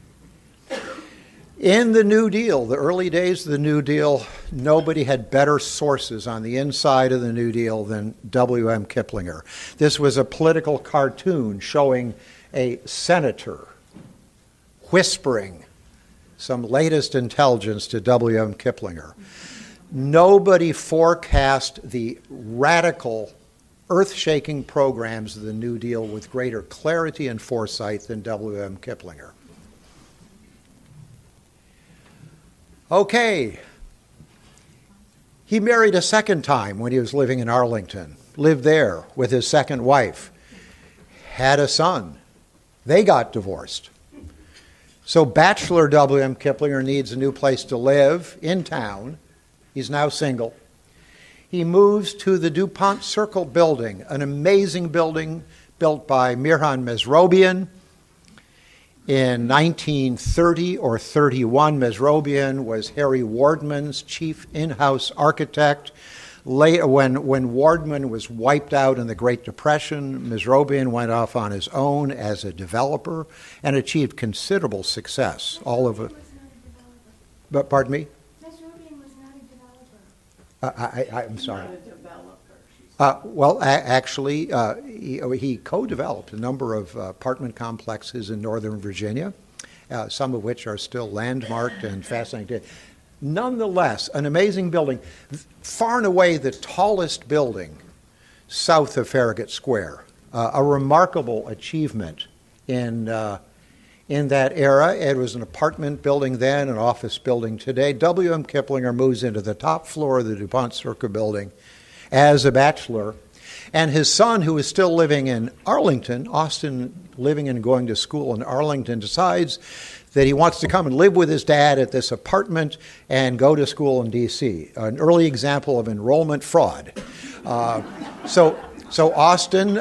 In the New Deal, the early days of the New Deal, nobody had better sources on the inside of the New Deal than W.M. Kiplinger. This was a political cartoon showing a senator whispering some latest intelligence to W.M. Kiplinger. Nobody forecast the radical, earth-shaking programs of the New Deal with greater clarity and foresight than W.M. Kiplinger. Okay. He married a second time when he was living in Arlington, lived there with his second wife, had a son. They got divorced. So bachelor W.M. Kiplinger needs a new place to live in town. He's now single. He moves to the DuPont Circle building, an amazing building built by Miran Mesrobian. In 1930 or 31, Mesrobian was Harry Wardman's chief in-house architect. When Wardman was wiped out in the Great Depression, Mesrobian went off on his own as a developer and achieved considerable success. All of it. But pardon me? Mesrobian was not a developer. I'm sorry. Actually, he co-developed a number of apartment complexes in Northern Virginia, some of which are still landmarked and fascinating. Nonetheless, an amazing building, far and away the tallest building south of Farragut Square, a remarkable achievement in that era. It was an apartment building then, an office building today. W.M. Kiplinger moves into the top floor of the DuPont Circle building as a bachelor, and his son, who is still living in Arlington, Austin, living and going to school in Arlington, decides that he wants to come and live with his dad at this apartment and go to school in D.C., an early example of enrollment fraud. So Austin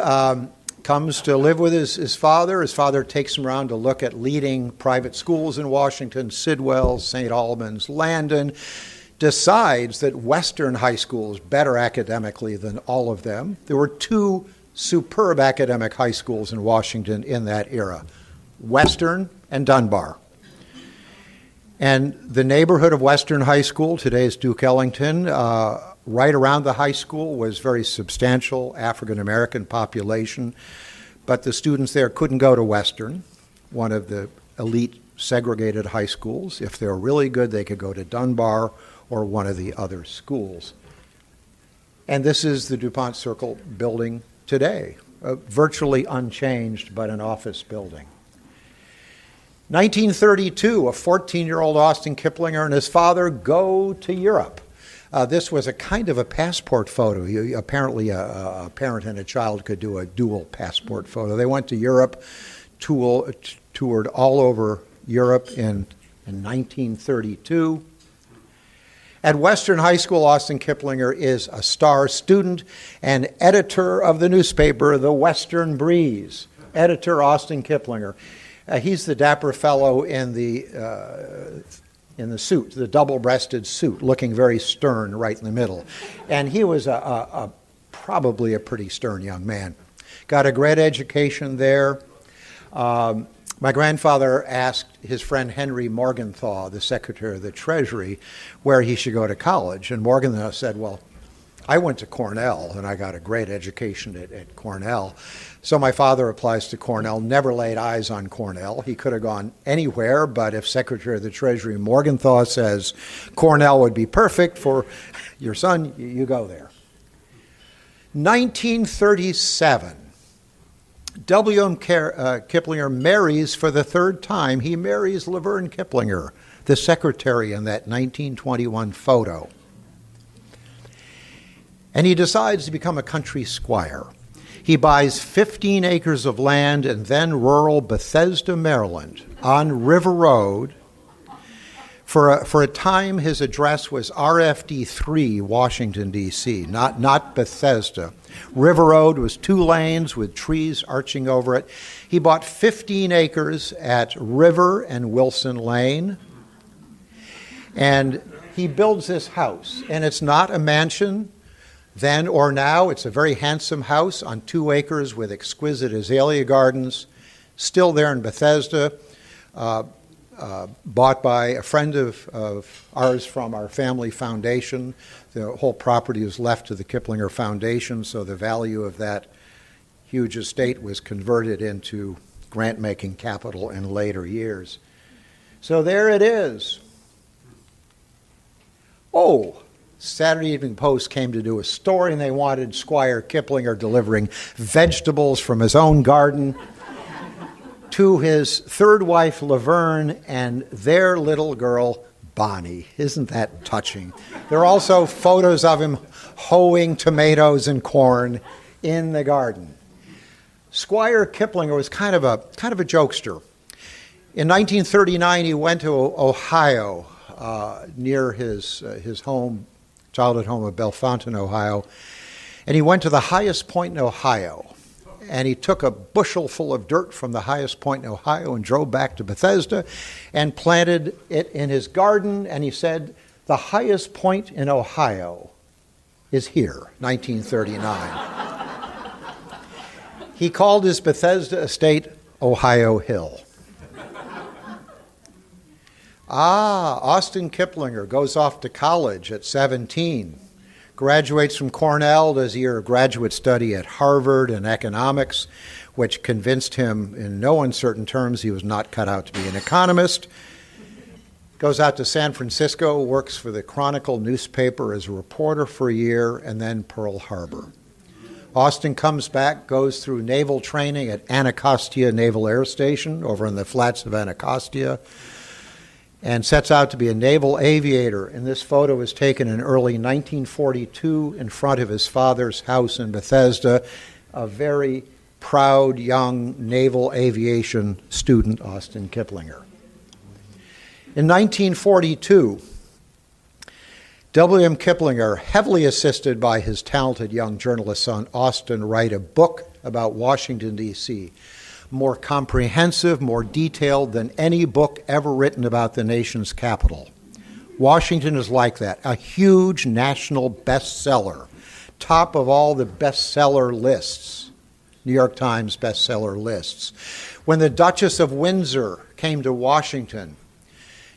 comes to live with his father. His father takes him around to look at leading private schools in Washington, Sidwell, St. Albans, Landon, decides that Western high school is better academically than all of them. There were 2 superb academic high schools in Washington in that era, Western and Dunbar. And the neighborhood of Western High School, today's Duke Ellington, right around the high school was very substantial African-American population, but the students there couldn't go to Western, one of the elite segregated high schools. If they were really good, they could go to Dunbar or one of the other schools. And this is the DuPont Circle building today, virtually unchanged, but an office building. 1932, a 14-year-old Austin Kiplinger and his father go to Europe. This was a kind of a passport photo. Apparently a parent and a child could do a dual passport photo. They went to Europe, toured all over Europe in 1932. At Western High School, Austin Kiplinger is a star student and editor of the newspaper, The Western Breeze. Editor Austin Kiplinger. He's the dapper fellow in the suit, the double-breasted suit, looking very stern right in the middle. And he was probably a pretty stern young man. Got a great education there. My grandfather asked his friend Henry Morgenthau, the Secretary of the Treasury, where he should go to college. And Morgenthau said, well, I went to Cornell, and I got a great education at Cornell. So my father applies to Cornell, never laid eyes on Cornell. He could have gone anywhere, but if Secretary of the Treasury Morgenthau says Cornell would be perfect for your son, you go there. 1937. W.M. Kiplinger marries for the third time. He marries Laverne Kiplinger, the secretary in that 1921 photo. And he decides to become a country squire. He buys 15 acres of land in then rural Bethesda, Maryland, on River Road. For a time, his address was RFD 3, Washington, D.C., not Bethesda. River Road was 2 lanes with trees arching over it. He bought 15 acres at River and Wilson Lane, and he builds this house. And it's not a mansion then or now. It's a very handsome house on 2 acres with exquisite azalea gardens, still there in Bethesda. Bought by a friend of ours from our family foundation. The whole property was left to the Kiplinger Foundation, so the value of that huge estate was converted into grant-making capital in later years. So there it is. Oh, Saturday Evening Post came to do a story, and they wanted Squire Kiplinger delivering vegetables from his own garden to his third wife, Laverne, and their little girl, Bonnie. Isn't that touching? There are also photos of him hoeing tomatoes and corn in the garden. Squire Kiplinger was kind of a jokester. In 1939, he went to Ohio, near his home, childhood home of Bellefontaine, Ohio, and he went to the highest point in Ohio. And he took a bushel full of dirt from the highest point in Ohio and drove back to Bethesda and planted it in his garden. And he said, the highest point in Ohio is here, 1939. He called his Bethesda estate Ohio Hill. Austin Kiplinger goes off to college at 17. Graduates from Cornell, does a year of graduate study at Harvard in economics, which convinced him in no uncertain terms he was not cut out to be an economist. Goes out to San Francisco, works for the Chronicle newspaper as a reporter for a year, and then Pearl Harbor. Austin comes back, goes through naval training at Anacostia Naval Air Station over in the flats of Anacostia, and sets out to be a naval aviator. And this photo was taken in early 1942 in front of his father's house in Bethesda. A very proud young naval aviation student, Austin Kiplinger. In 1942, W.M. Kiplinger, heavily assisted by his talented young journalist son Austin, write a book about Washington, D.C., more comprehensive, more detailed than any book ever written about the nation's capital. Washington is like that, a huge national bestseller, top of all the bestseller lists, New York Times bestseller lists. When the Duchess of Windsor came to Washington,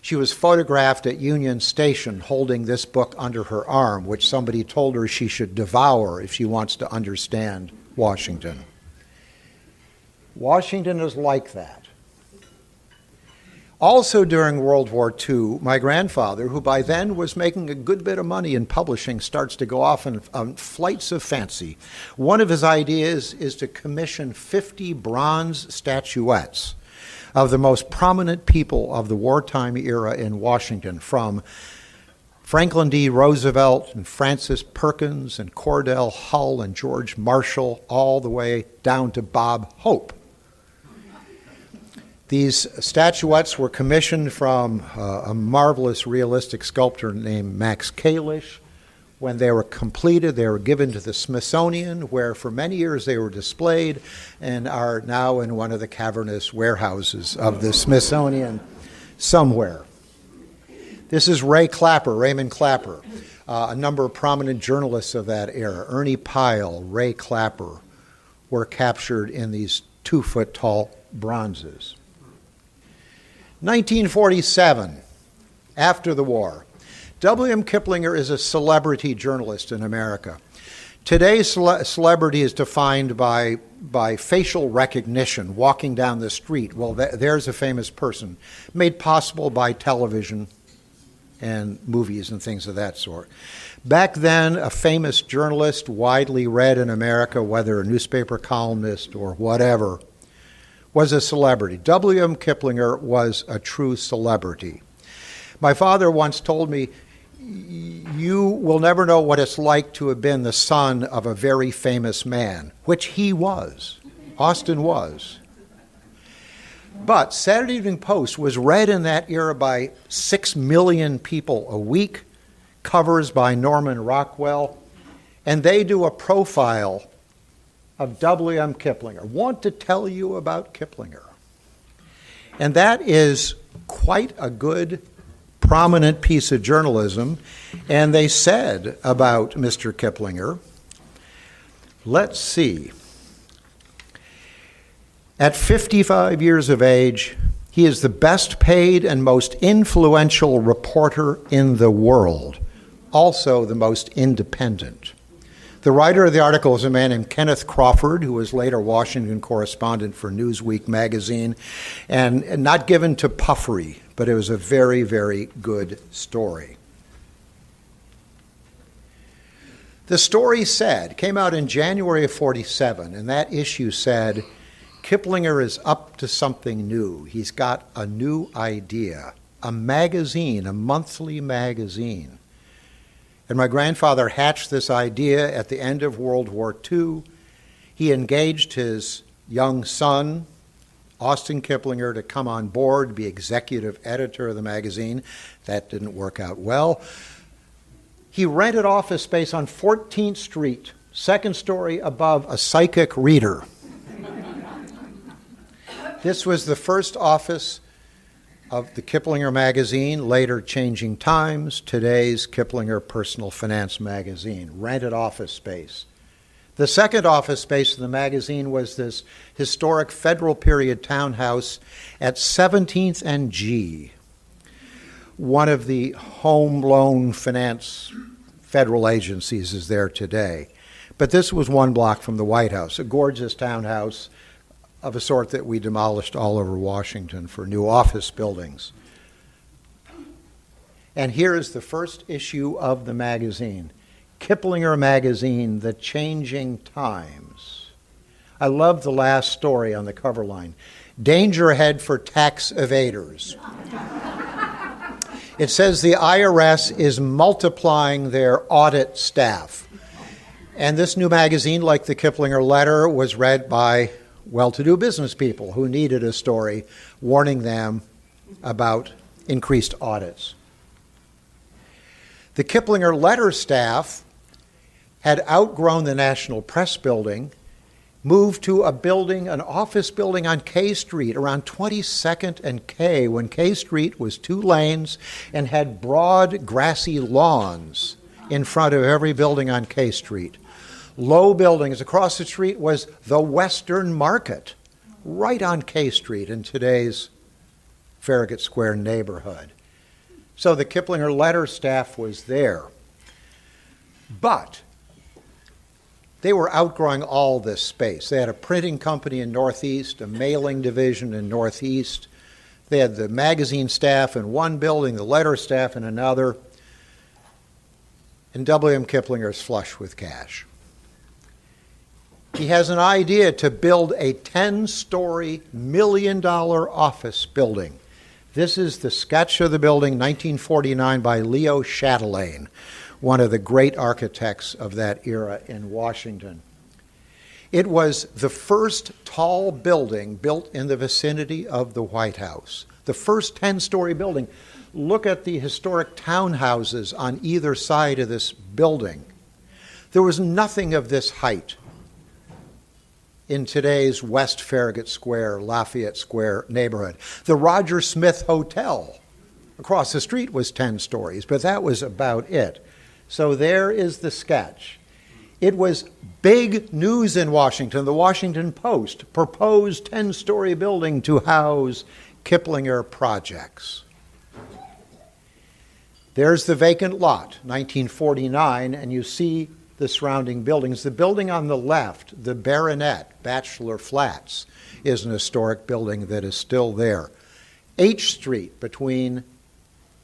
she was photographed at Union Station holding this book under her arm, which somebody told her she should devour if she wants to understand Washington. Washington is like that. Also during World War II, my grandfather, who by then was making a good bit of money in publishing, starts to go off on flights of fancy. One of his ideas is to commission 50 bronze statuettes of the most prominent people of the wartime era in Washington, from Franklin D. Roosevelt and Francis Perkins and Cordell Hull and George Marshall, all the way down to Bob Hope. These statuettes were commissioned from a marvelous realistic sculptor named Max Kalish. When they were completed, they were given to the Smithsonian, where for many years they were displayed and are now in one of the cavernous warehouses of the Smithsonian somewhere. This is Raymond Clapper, a number of prominent journalists of that era. Ernie Pyle, Ray Clapper, were captured in these 2-foot-tall bronzes. 1947, after the war. W.M. Kiplinger is a celebrity journalist in America. Today, celebrity is defined by facial recognition, walking down the street. Well, there's a famous person, made possible by television and movies and things of that sort. Back then, a famous journalist, widely read in America, whether a newspaper columnist or whatever, was a celebrity. W.M. Kiplinger was a true celebrity. My father once told me, you will never know what it's like to have been the son of a very famous man, which he was. Austin was. But Saturday Evening Post was read in that era by 6 million people a week, covers by Norman Rockwell, and they do a profile of W.M. Kiplinger. Want to tell you about Kiplinger. And that is quite a good, prominent piece of journalism. And they said about Mr. Kiplinger, let's see. At 55 years of age, he is the best paid and most influential reporter in the world, also the most independent. The writer of the article is a man named Kenneth Crawford, who was later Washington correspondent for Newsweek magazine, and not given to puffery, but it was a very, very good story. The story came out in January of 47, and that issue said, Kiplinger is up to something new. He's got a new idea, a magazine, a monthly magazine. And my grandfather hatched this idea at the end of World War II. He engaged his young son, Austin Kiplinger, to come on board, be executive editor of the magazine. That didn't work out well. He rented office space on 14th Street, second story above a psychic reader. This was the first office of the Kiplinger magazine, later Changing Times, today's Kiplinger Personal Finance magazine, rented office space. The second office space of the magazine was this historic federal period townhouse at 17th and G, one of the home loan finance federal agencies is there today. But this was one block from the White House, a gorgeous townhouse of a sort that we demolished all over Washington for new office buildings. And here is the first issue of the magazine, Kiplinger Magazine, The Changing Times. I love the last story on the cover line, Danger Ahead for Tax Evaders. It says the IRS is multiplying their audit staff. And this new magazine, like the Kiplinger letter, was read by well-to-do business people who needed a story warning them about increased audits. The Kiplinger letter staff had outgrown the National Press Building, moved to a building, an office building on K Street, around 22nd and K, when K Street was 2 lanes and had broad, grassy lawns in front of every building on K Street. Low buildings. Across the street was the Western Market, right on K Street in today's Farragut Square neighborhood. So the Kiplinger letter staff was there. But they were outgrowing all this space. They had a printing company in Northeast, a mailing division in Northeast. They had the magazine staff in one building, the letter staff in another. And W.M. Kiplinger is flush with cash. He has an idea to build a 10-story, million-dollar office building. This is the sketch of the building, 1949, by Leo Chatelain, one of the great architects of that era in Washington. It was the first tall building built in the vicinity of the White House, the first 10-story building. Look at the historic townhouses on either side of this building. There was nothing of this height in today's West Farragut Square, Lafayette Square neighborhood. The Roger Smith Hotel across the street was 10 stories, but that was about it. So there is the sketch. It was big news in Washington. The Washington Post proposed 10-story building to house Kiplinger projects. There's the vacant lot, 1949, and you see the surrounding buildings. The building on the left, the Baronet Bachelor Flats, is an historic building that is still there. H Street between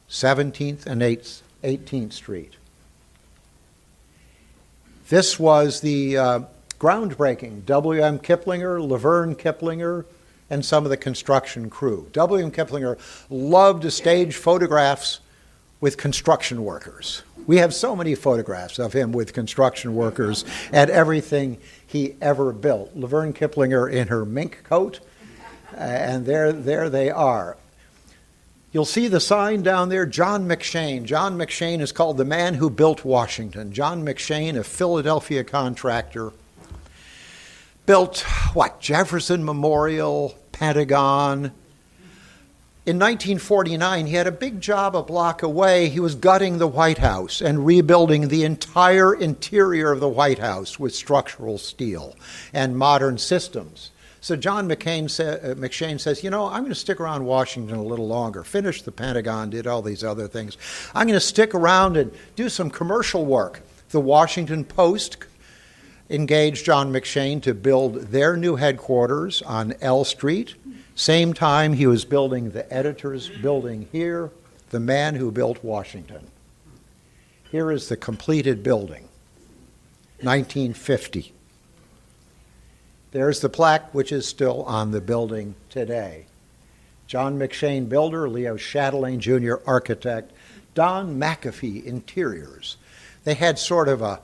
17th and 18th Street. This was the groundbreaking W.M. Kiplinger, Laverne Kiplinger, and some of the construction crew. W.M. Kiplinger loved to stage photographs with construction workers. We have so many photographs of him with construction workers and everything he ever built. Laverne Kiplinger in her mink coat, and there they are. You'll see the sign down there, John McShane. John McShane is called the man who built Washington. John McShane, a Philadelphia contractor, built, Jefferson Memorial, Pentagon. In 1949, he had a big job a block away. He was gutting the White House and rebuilding the entire interior of the White House with structural steel and modern systems. So John McShane says, I'm going to stick around Washington a little longer, finish the Pentagon, did all these other things. I'm going to stick around and do some commercial work. The Washington Post engaged John McShane to build their new headquarters on L Street. Same time he was building the editor's building here, the man who built Washington. Here is the completed building, 1950. There's the plaque, which is still on the building today. John McShane, builder, Leo Chatelain, Jr., architect, Don McAfee, interiors. They had sort of a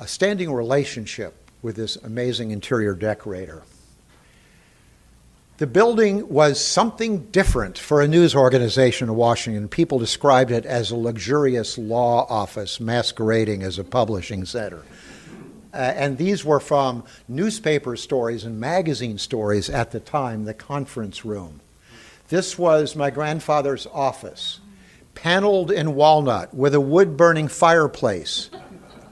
standing relationship with this amazing interior decorator. The building was something different for a news organization in Washington. People described it as a luxurious law office masquerading as a publishing center. And these were from newspaper stories and magazine stories at the time, the conference room. This was my grandfather's office, paneled in walnut with a wood-burning fireplace,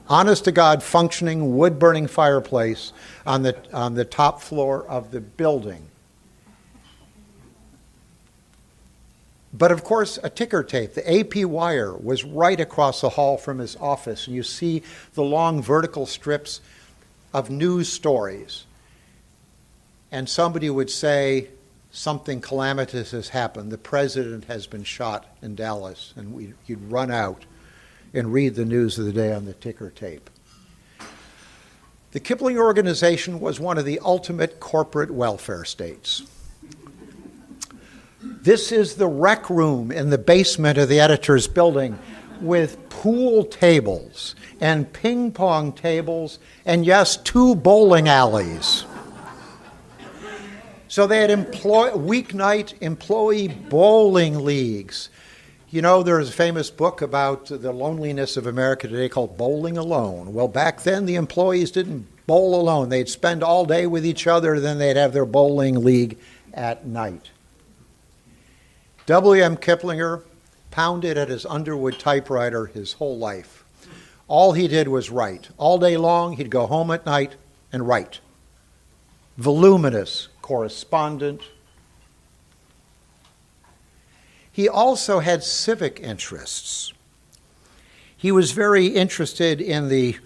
honest-to-God functioning wood-burning fireplace on the top floor of the building. But of course, a ticker tape, the AP wire, was right across the hall from his office, and you see the long vertical strips of news stories. And somebody would say, something calamitous has happened. The president has been shot in Dallas, and you'd run out and read the news of the day on the ticker tape. The Kiplinger organization was one of the ultimate corporate welfare states. This is the rec room in the basement of the editor's building with pool tables and ping pong tables and, yes, 2 bowling alleys. So they had weeknight employee bowling leagues. There's a famous book about the loneliness of America today called Bowling Alone. Well, back then the employees didn't bowl alone. They'd spend all day with each other, then they'd have their bowling league at night. W.M. Kiplinger pounded at his Underwood typewriter his whole life. All he did was write. All day long, he'd go home at night and write. Voluminous correspondent. He also had civic interests. He was very interested in the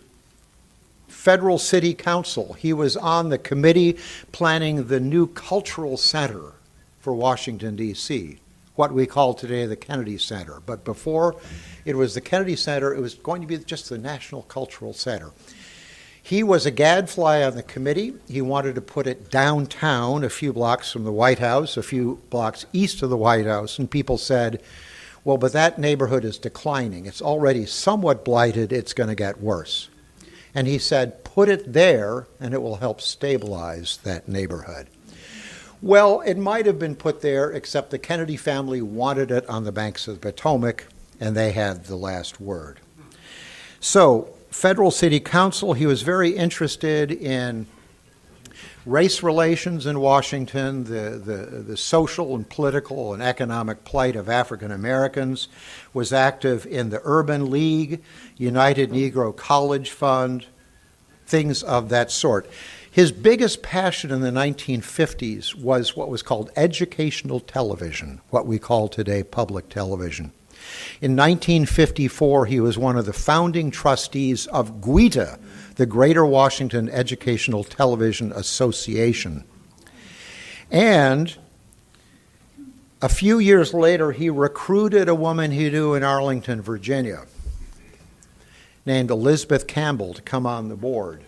Federal City Council. He was on the committee planning the new cultural center for Washington, D.C., what we call today the Kennedy Center. But before it was the Kennedy Center, it was going to be just the National Cultural Center. He was a gadfly on the committee. He wanted to put it downtown, a few blocks from the White House, a few blocks east of the White House, and people said, well, but that neighborhood is declining. It's already somewhat blighted. It's going to get worse. And he said, put it there, and it will help stabilize that neighborhood. Well, it might have been put there, except the Kennedy family wanted it on the banks of the Potomac, and they had the last word. So, Federal City Council, he was very interested in race relations in Washington, the social and political and economic plight of African Americans, was active in the Urban League, United Negro College Fund, things of that sort. His biggest passion in the 1950s was what was called educational television, what we call today public television. In 1954, he was one of the founding trustees of GWETA, the Greater Washington Educational Television Association. And a few years later, he recruited a woman he knew in Arlington, Virginia, named Elizabeth Campbell, to come on the board.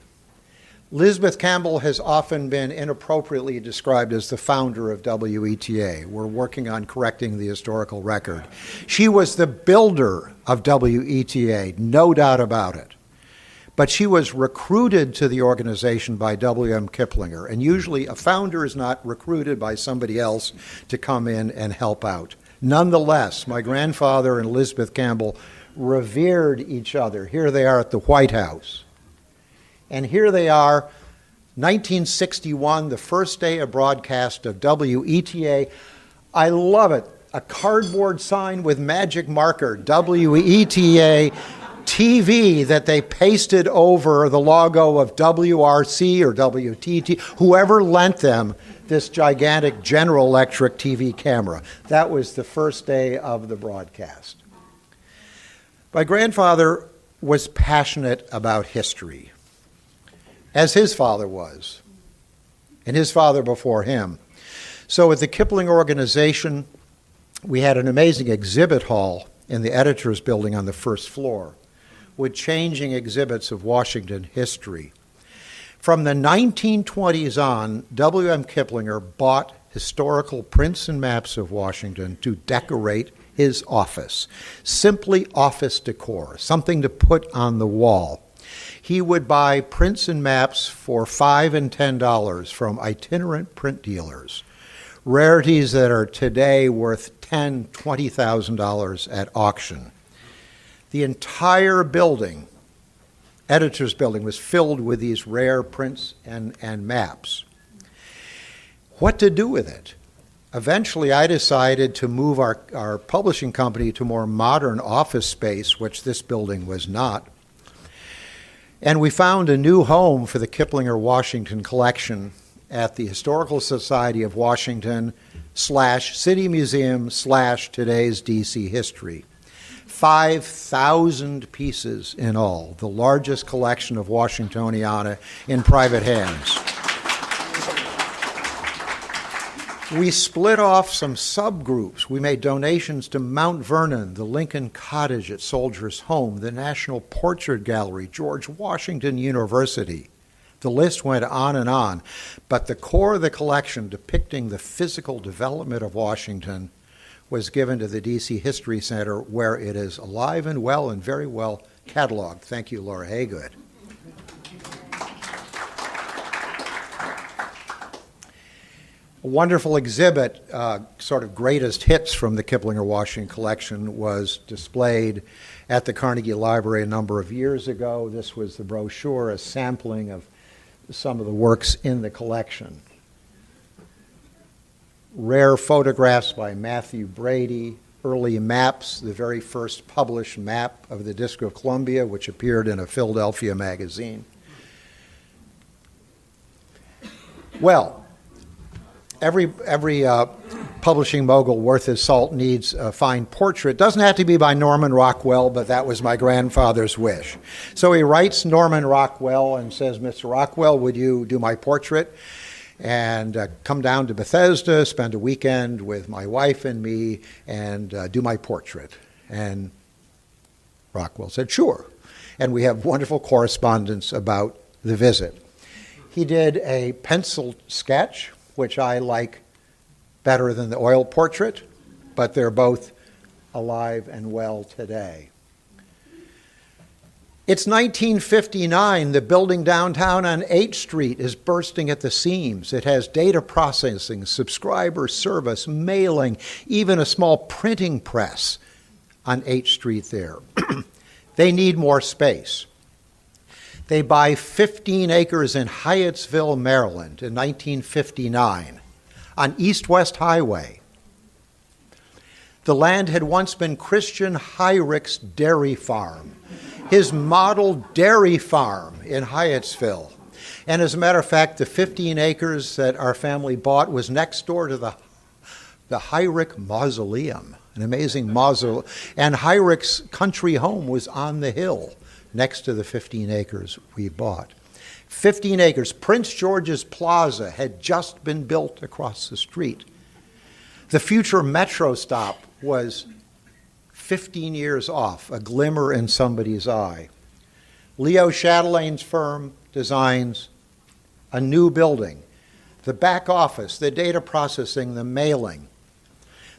Elizabeth Campbell has often been inappropriately described as the founder of WETA. We're working on correcting the historical record. She was the builder of WETA, no doubt about it. But she was recruited to the organization by W.M. Kiplinger, and usually a founder is not recruited by somebody else to come in and help out. Nonetheless, my grandfather and Elizabeth Campbell revered each other. Here they are at the White House. And here they are, 1961, the first day of broadcast of WETA. I love it. A cardboard sign with magic marker, WETA TV, that they pasted over the logo of WRC or WTT, whoever lent them this gigantic General Electric TV camera. That was the first day of the broadcast. My grandfather was passionate about history, as his father was, and his father before him. So at the Kiplinger organization, we had an amazing exhibit hall in the editor's building on the first floor with changing exhibits of Washington history. From the 1920s on, W.M. Kiplinger bought historical prints and maps of Washington to decorate his office. Simply office decor, something to put on the wall. He would buy prints and maps for $5 and $10 from itinerant print dealers, rarities that are today worth $10,000, $20,000 at auction. The entire building, editor's building, was filled with these rare prints and maps. What to do with it? Eventually, I decided to move our publishing company to more modern office space, which this building was not. And we found a new home for the Kiplinger Washington collection at the Historical Society of Washington / City Museum / today's DC History. 5,000 pieces in all, the largest collection of Washingtoniana in private hands. We split off some subgroups. We made donations to Mount Vernon, the Lincoln Cottage at Soldiers Home, the National Portrait Gallery, George Washington University. The list went on, but the core of the collection depicting the physical development of Washington was given to the DC History Center, where it is alive and well and very well cataloged. Thank you, Laura Haygood. A wonderful exhibit, sort of greatest hits from the Kiplinger Washington collection, was displayed at the Carnegie Library a number of years ago. This was the brochure, a sampling of some of the works in the collection. Rare photographs by Matthew Brady, early maps, the very first published map of the District of Columbia, which appeared in a Philadelphia magazine. Well, every publishing mogul worth his salt needs a fine portrait. It doesn't have to be by Norman Rockwell, but that was my grandfather's wish. So he writes Norman Rockwell and says, Mr. Rockwell, would you do my portrait? And come down to Bethesda, spend a weekend with my wife and me, and do my portrait. And Rockwell said, sure. And we have wonderful correspondence about the visit. He did a pencil sketch, which I like better than the oil portrait, but they're both alive and well today. It's 1959. The building downtown on 8th Street is bursting at the seams. It has data processing, subscriber service, mailing, even a small printing press on 8th Street there. They need more space. They buy 15 acres in Hyattsville, Maryland in 1959 on East-West Highway. The land had once been Christian Heinrich's dairy farm, his model dairy farm in Hyattsville. And as a matter of fact, the 15 acres that our family bought was next door to the Heinrich Mausoleum, an amazing mausoleum. And Heinrich's country home was on the hill next to the 15 acres we bought. 15 acres. Prince George's Plaza had just been built across the street. The future metro stop was 15 years off, a glimmer in somebody's eye. Leo Chatelain's firm designs a new building, the back office, the data processing, the mailing.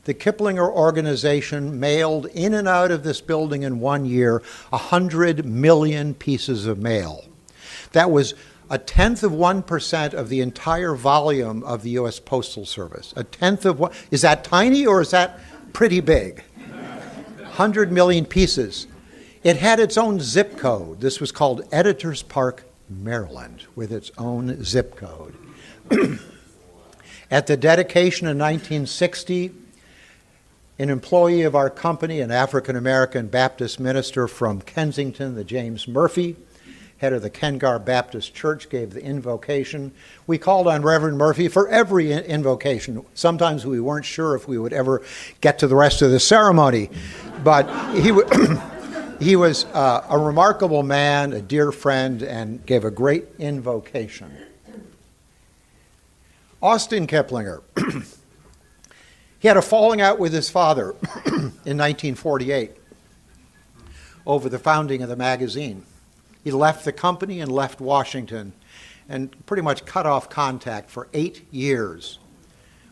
The Kiplinger organization mailed in and out of this building in 1 year 100 million pieces of mail. That was 0.1% of the entire volume of the U.S. Postal Service. 1/10 is that tiny or is that pretty big? 100 million pieces. It had its own zip code. This was called Editors Park, Maryland, with its own zip code. At the dedication in 1960, an employee of our company, an African-American Baptist minister from Kensington, the James Murphy, head of the Kengar Baptist Church, gave the invocation. We called on Reverend Murphy for every invocation. Sometimes we weren't sure if we would ever get to the rest of the ceremony, but he was a remarkable man, a dear friend, and gave a great invocation. Austin Kiplinger. He had a falling out with his father in 1948 over the founding of the magazine. He left the company and left Washington and pretty much cut off contact for 8 years.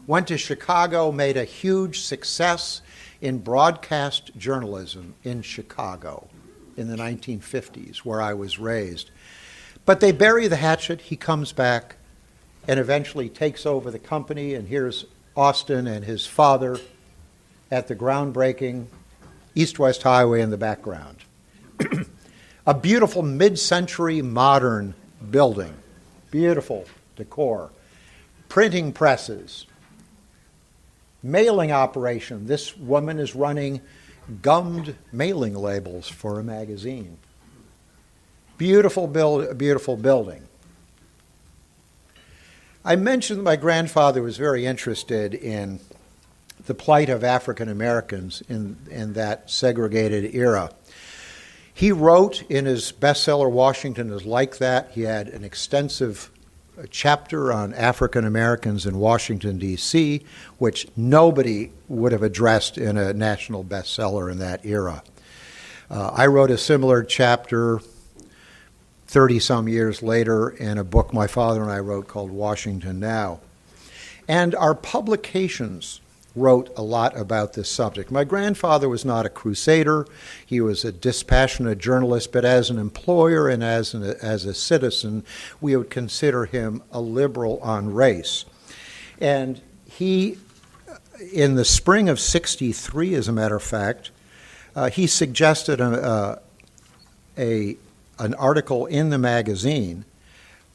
Went to Chicago, made a huge success in broadcast journalism in Chicago in the 1950s, where I was raised. But they bury the hatchet. He comes back and eventually takes over the company, and here's Austin and his father at the groundbreaking East-West Highway in the background. A beautiful mid-century modern building, beautiful decor, printing presses, mailing operation. This woman is running gummed mailing labels for a magazine. Beautiful building. I mentioned that my grandfather was very interested in the plight of African Americans in that segregated era. He wrote in his bestseller, Washington is Like That. He had an extensive chapter on African Americans in Washington, D.C., which nobody would have addressed in a national bestseller in that era. I wrote a similar chapter 30-some years later in a book my father and I wrote called Washington Now. And our publications wrote a lot about this subject. My grandfather was not a crusader. He was a dispassionate journalist, but as an employer and as a citizen, we would consider him a liberal on race. And he, in the spring of '63, as a matter of fact, he suggested an article in the magazine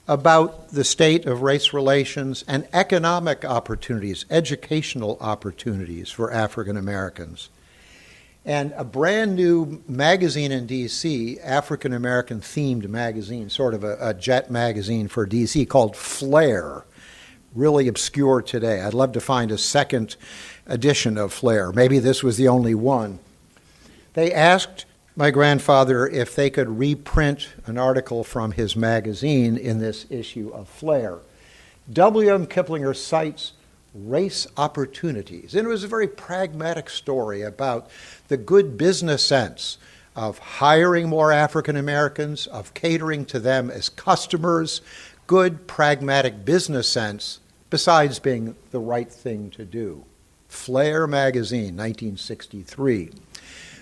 about the state of race relations and economic opportunities, educational opportunities for African Americans. And a brand new magazine in D.C., African American themed magazine, sort of a jet magazine for D.C. called Flair, really obscure today. I'd love to find a second edition of Flair. Maybe this was the only one. They asked my grandfather if they could reprint an article from his magazine in this issue of Flair. W.M. Kiplinger cites race opportunities. And it was a very pragmatic story about the good business sense of hiring more African Americans, of catering to them as customers, good pragmatic business sense, besides being the right thing to do. Flair magazine, 1963.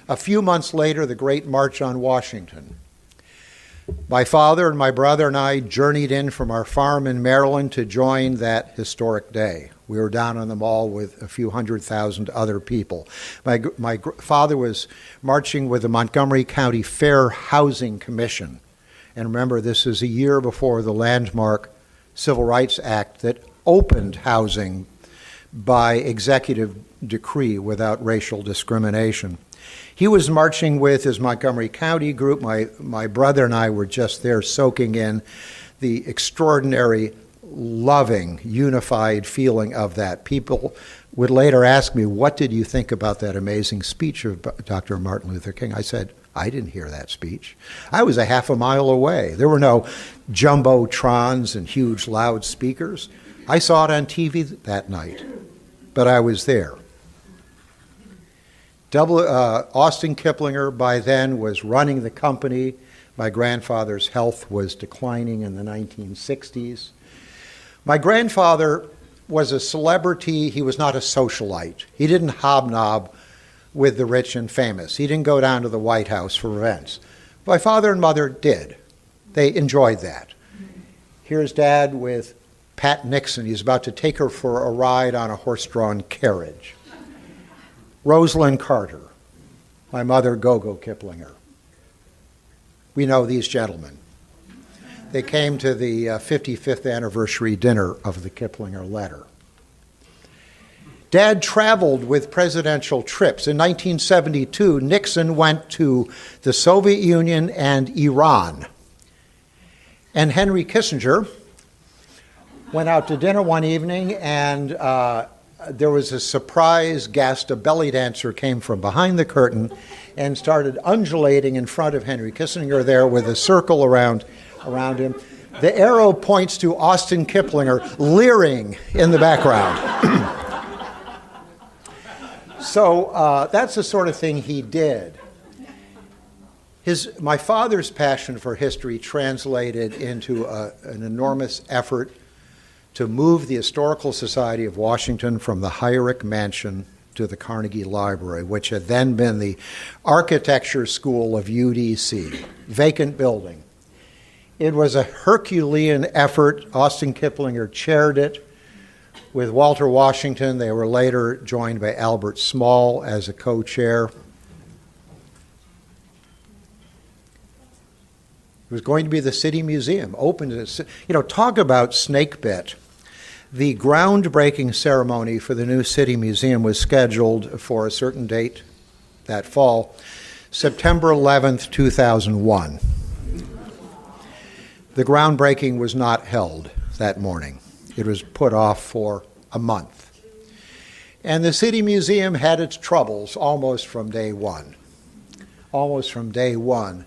A few months later, the Great March on Washington. My father and my brother and I journeyed in from our farm in Maryland to join that historic day. We were down on the mall with a few 100,000 other people. My father was marching with the Montgomery County Fair Housing Commission. And remember, this is a year before the landmark Civil Rights Act that opened housing by executive decree without racial discrimination. He was marching with his Montgomery County group. My brother and I were just there soaking in the extraordinary, loving, unified feeling of that. People would later ask me, what did you think about that amazing speech of Dr. Martin Luther King? I said, I didn't hear that speech. I was a half a mile away. There were no jumbotrons and huge loudspeakers. I saw it on TV that night, but I was there. Austin Kiplinger by then was running the company. My grandfather's health was declining in the 1960s. My grandfather was a celebrity. He was not a socialite. He didn't hobnob with the rich and famous. He didn't go down to the White House for events. My father and mother did. They enjoyed that. Here's Dad with Pat Nixon. He's about to take her for a ride on a horse-drawn carriage. Rosalind Carter, my mother, Gogo Kiplinger. We know these gentlemen. They came to the 55th anniversary dinner of the Kiplinger letter. Dad traveled with presidential trips. In 1972, Nixon went to the Soviet Union and Iran. And Henry Kissinger went out to dinner one evening, and there was a surprise guest. A belly dancer came from behind the curtain and started undulating in front of Henry Kissinger there with a circle around him. The arrow points to Austin Kiplinger leering in the background. So that's the sort of thing he did. My father's passion for history translated into an enormous effort to move the Historical Society of Washington from the Heyrick Mansion to the Carnegie Library, which had then been the architecture school of UDC, vacant building. It was a Herculean effort. Austin Kiplinger chaired it with Walter Washington. They were later joined by Albert Small as a co-chair. It was going to be the City Museum, opened to, talk about snake bit. The groundbreaking ceremony for the new City Museum was scheduled for a certain date that fall, September 11th, 2001. The groundbreaking was not held that morning. It was put off for a month. And the City Museum had its troubles almost from day one. Almost from day one.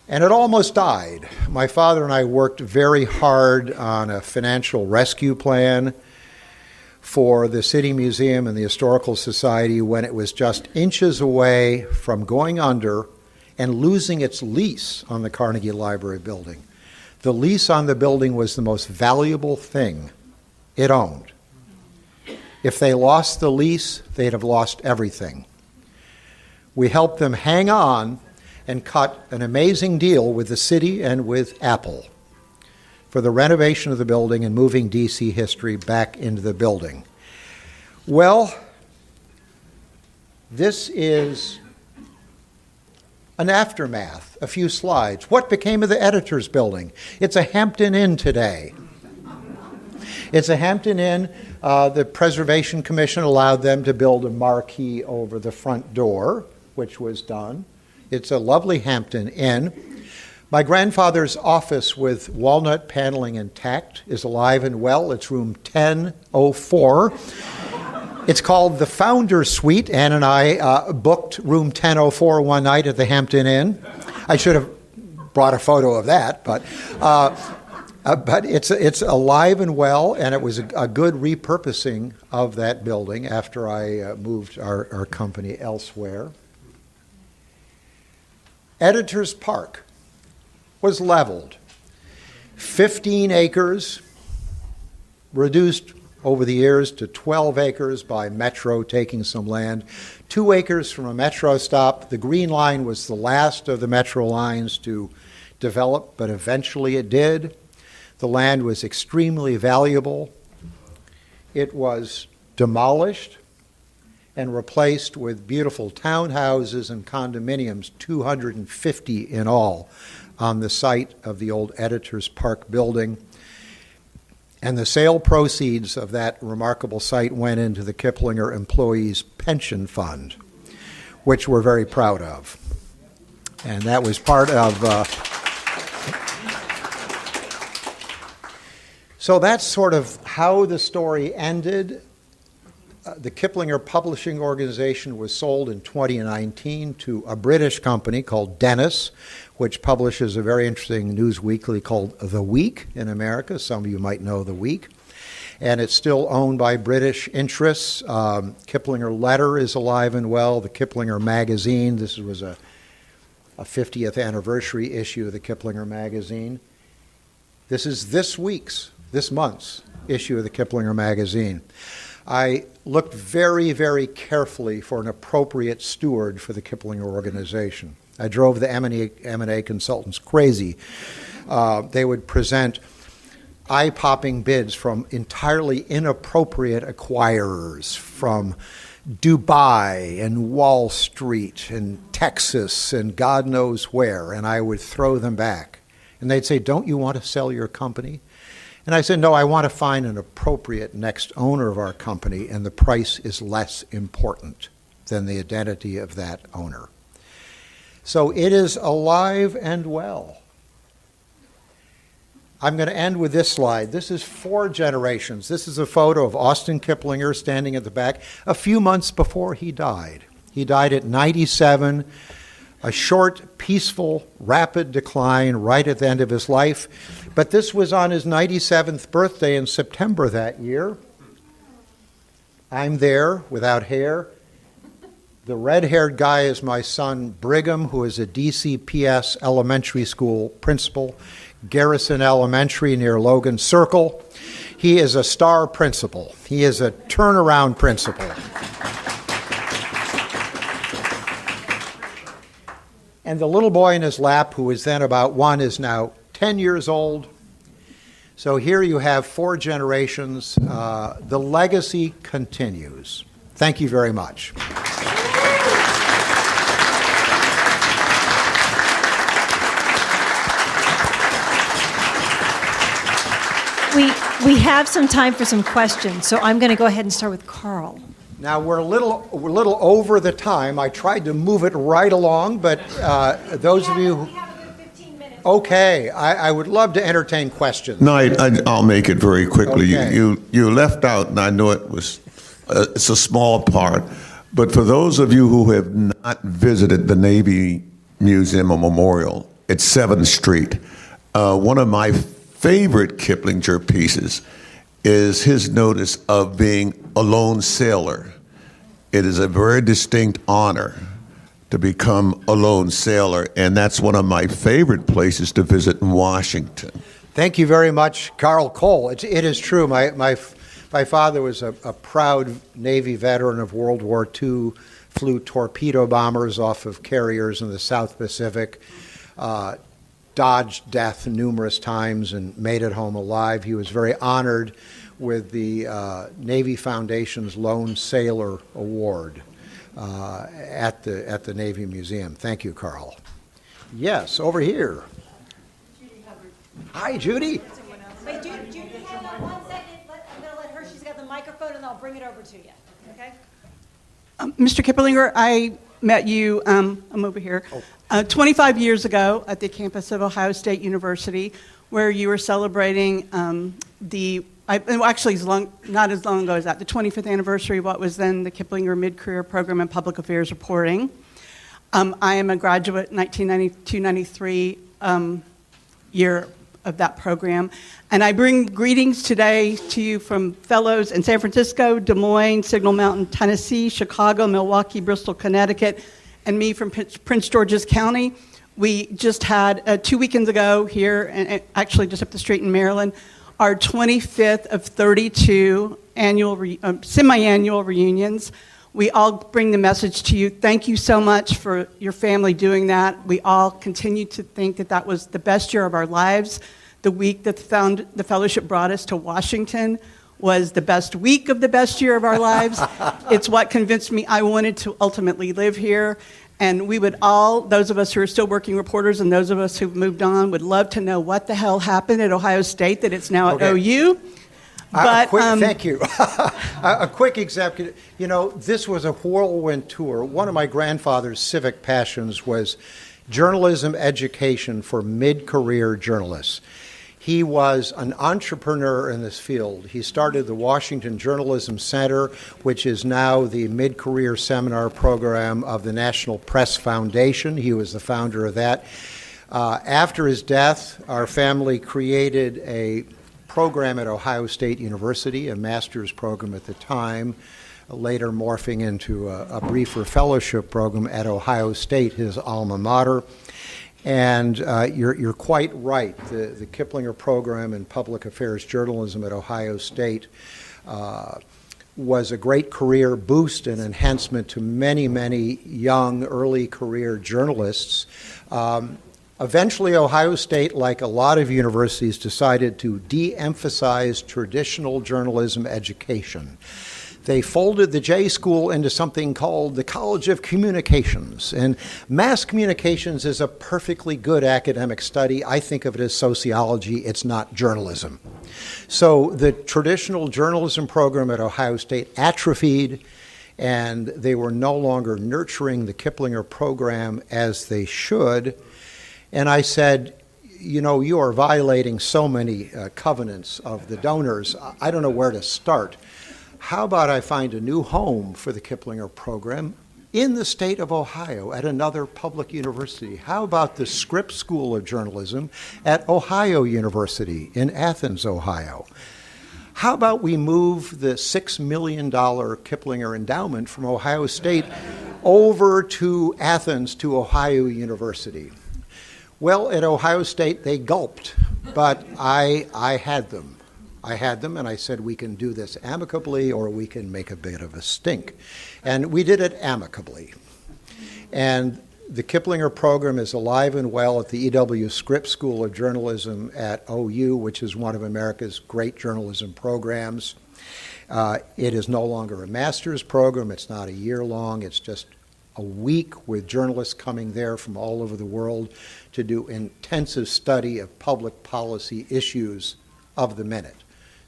And it almost died. My father and I worked very hard on a financial rescue plan for the City Museum and the Historical Society when it was just inches away from going under and losing its lease on the Carnegie Library building. The lease on the building was the most valuable thing it owned. If they lost the lease, they'd have lost everything. We helped them hang on and cut an amazing deal with the city and with Apple for the renovation of the building and moving DC history back into the building. Well, this is an aftermath, a few slides. What became of the editor's building? It's a Hampton Inn today. It's a Hampton Inn. The Preservation Commission allowed them to build a marquee over the front door, which was done. It's a lovely Hampton Inn. My grandfather's office with walnut paneling intact is alive and well. It's room 1004. It's called the Founder Suite. Ann and I booked room 1004 one night at the Hampton Inn. I should have brought a photo of that, but it's alive and well, and it was a good repurposing of that building after I moved our company elsewhere. Editor's Park was leveled. 15 acres, reduced over the years to 12 acres by Metro taking some land. 2 acres from a Metro stop. The Green Line was the last of the Metro lines to develop, but eventually it did. The land was extremely valuable. It was demolished and replaced with beautiful townhouses and condominiums, 250 in all, on the site of the old Editor's Park building. And the sale proceeds of that remarkable site went into the Kiplinger Employees Pension Fund, which we're very proud of. And that was part of So that's sort of how the story ended. The Kiplinger Publishing Organization was sold in 2019 to a British company called Dennis, which publishes a very interesting news weekly called The Week in America. Some of you might know The Week. And it's still owned by British interests. Kiplinger Letter is alive and well. The Kiplinger Magazine, this was a 50th anniversary issue of the Kiplinger Magazine. This is this month's issue of the Kiplinger Magazine. I looked very, very carefully for an appropriate steward for the Kiplinger organization. I drove the M&A consultants crazy. They would present eye-popping bids from entirely inappropriate acquirers from Dubai and Wall Street and Texas and God knows where, and I would throw them back. And they'd say, "Don't you want to sell your company?" And I said, "No, I want to find an appropriate next owner of our company, and the price is less important than the identity of that owner." So it is alive and well. I'm going to end with this slide. This is 4 generations. This is a photo of Austin Kiplinger standing at the back a few months before he died. He died at 97, a short, peaceful, rapid decline right at the end of his life. But this was on his 97th birthday in September that year. I'm there without hair. The red-haired guy is my son, Brigham, who is a DCPS elementary school principal, Garrison Elementary near Logan Circle. He is a star principal. He is a turnaround principal. And the little boy in his lap, who was then about 1, is now 10 years old. So here you have 4 generations. The legacy continues. Thank you very much. We have some time for some questions, so I'm going to go ahead and start with Carl. Now, we're a little over the time. I tried to move it right along, but those of you... We have a good 15 minutes. Okay, I would love to entertain questions. No, I'll make it very quickly. Okay. You left out, and I know it's a small part, but for those of you who have not visited the Navy Museum or Memorial at 7th Street, one of my favorite Kiplinger pieces is his notice of being a lone sailor. It is a very distinct honor to become a lone sailor, and that's one of my favorite places to visit in Washington. Thank you very much, Carl Cole. It is true. My father was a proud Navy veteran of World War II, flew torpedo bombers off of carriers in the South Pacific, dodged death numerous times and made it home alive. He was very honored with the Navy Foundation's Lone Sailor Award at the Navy Museum. Thank you, Carl. Yes, over here. Hi, Judy. Wait, Judy, hang on 1 second. I'm going to let her, she's got the microphone, and I'll bring it over to you, okay? Mr. Kiplinger, I met you, I'm over here, 25 years ago at the campus of Ohio State University, where you were celebrating actually not as long ago as that, the 25th anniversary of what was then the Kiplinger Mid-Career Program in Public Affairs Reporting. I am a graduate 1992-93 year of that program. And I bring greetings today to you from fellows in San Francisco, Des Moines, Signal Mountain, Tennessee, Chicago, Milwaukee, Bristol, Connecticut, and me from Prince George's County. We just had 2 weekends ago here, and actually just up the street in Maryland, our 25th of 32 semi-annual reunions. We all bring the message to you. Thank you so much for your family doing that. We all continue to think that that was the best year of our lives. The week that the fellowship brought us to Washington was the best week of the best year of our lives. It's what convinced me I wanted to ultimately live here. And we would all, those of us who are still working reporters and those of us who've moved on, would love to know what the hell happened at Ohio State that it's now at OU. But thank you. A quick example. You know, this was a whirlwind tour. One of my grandfather's civic passions was journalism education for mid-career journalists. He was an entrepreneur in this field. He started the Washington Journalism Center, which is now the mid-career seminar program of the National Press Foundation. He was the founder of that. After his death, our family created a program at Ohio State University, a master's program at the time, later morphing into a briefer fellowship program at Ohio State, his alma mater. And you're quite right. The Kiplinger program in public affairs journalism at Ohio State was a great career boost and enhancement to many, many young, early career journalists. Eventually, Ohio State, like a lot of universities, decided to de-emphasize traditional journalism education. They folded the J School into something called the College of Communications. And mass communications is a perfectly good academic study. I think of it as sociology. It's not journalism. So the traditional journalism program at Ohio State atrophied, and they were no longer nurturing the Kiplinger program as they should. And I said, you know, you are violating so many covenants of the donors. I don't know where to start. How about I find a new home for the Kiplinger program in the state of Ohio at another public university? How about the Scripps School of Journalism at Ohio University in Athens, Ohio? How about we move the $6 million Kiplinger endowment from Ohio State over to Athens to Ohio University? Well, at Ohio State, they gulped, but I had them. And I said, we can do this amicably or we can make a bit of a stink. And we did it amicably. And the Kiplinger program is alive and well at the E.W. Scripps School of Journalism at OU, which is one of America's great journalism programs. It is no longer a master's program. It's not a year long. It's just a week with journalists coming there from all over the world to do intensive study of public policy issues of the minute.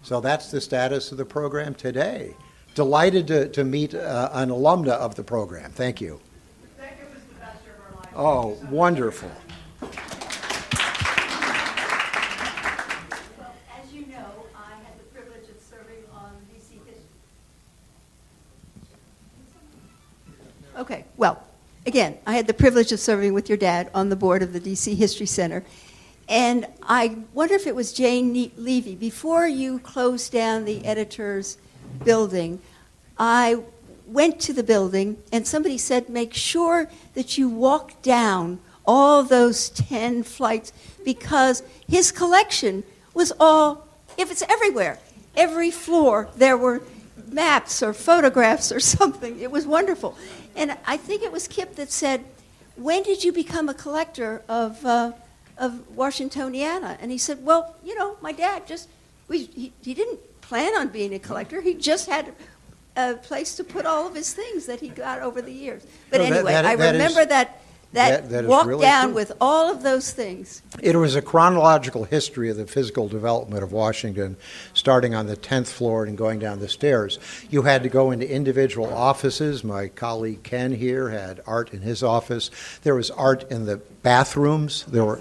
So that's the status of the program today. Delighted to meet an alumna of the program. Thank you. Thank you, Mr. Bachelor of our life. Oh, wonderful. Well, as you know, I had the privilege of serving on DC history. Okay, well, again, I had the privilege of serving with your dad on the board of the DC History Center. And I wonder if it was Jane Levy, before you closed down the editor's building, I went to the building and somebody said, make sure that you walk down all those 10 flights because his collection was all, if it's everywhere, every floor there were maps or photographs or something. It was wonderful. And I think it was Kip that said, when did you become a collector of Washingtoniana? And he said, well, you know, my dad he didn't plan on being a collector. He just had a place to put all of his things that he got over the years. But No, anyway, I remember that is walk really down true. with all of those things. It was a chronological history of the physical development of Washington, starting on the 10th floor and going down the stairs. You had to go into individual offices. My colleague Ken here had art in his office. There was art in the bathrooms. There were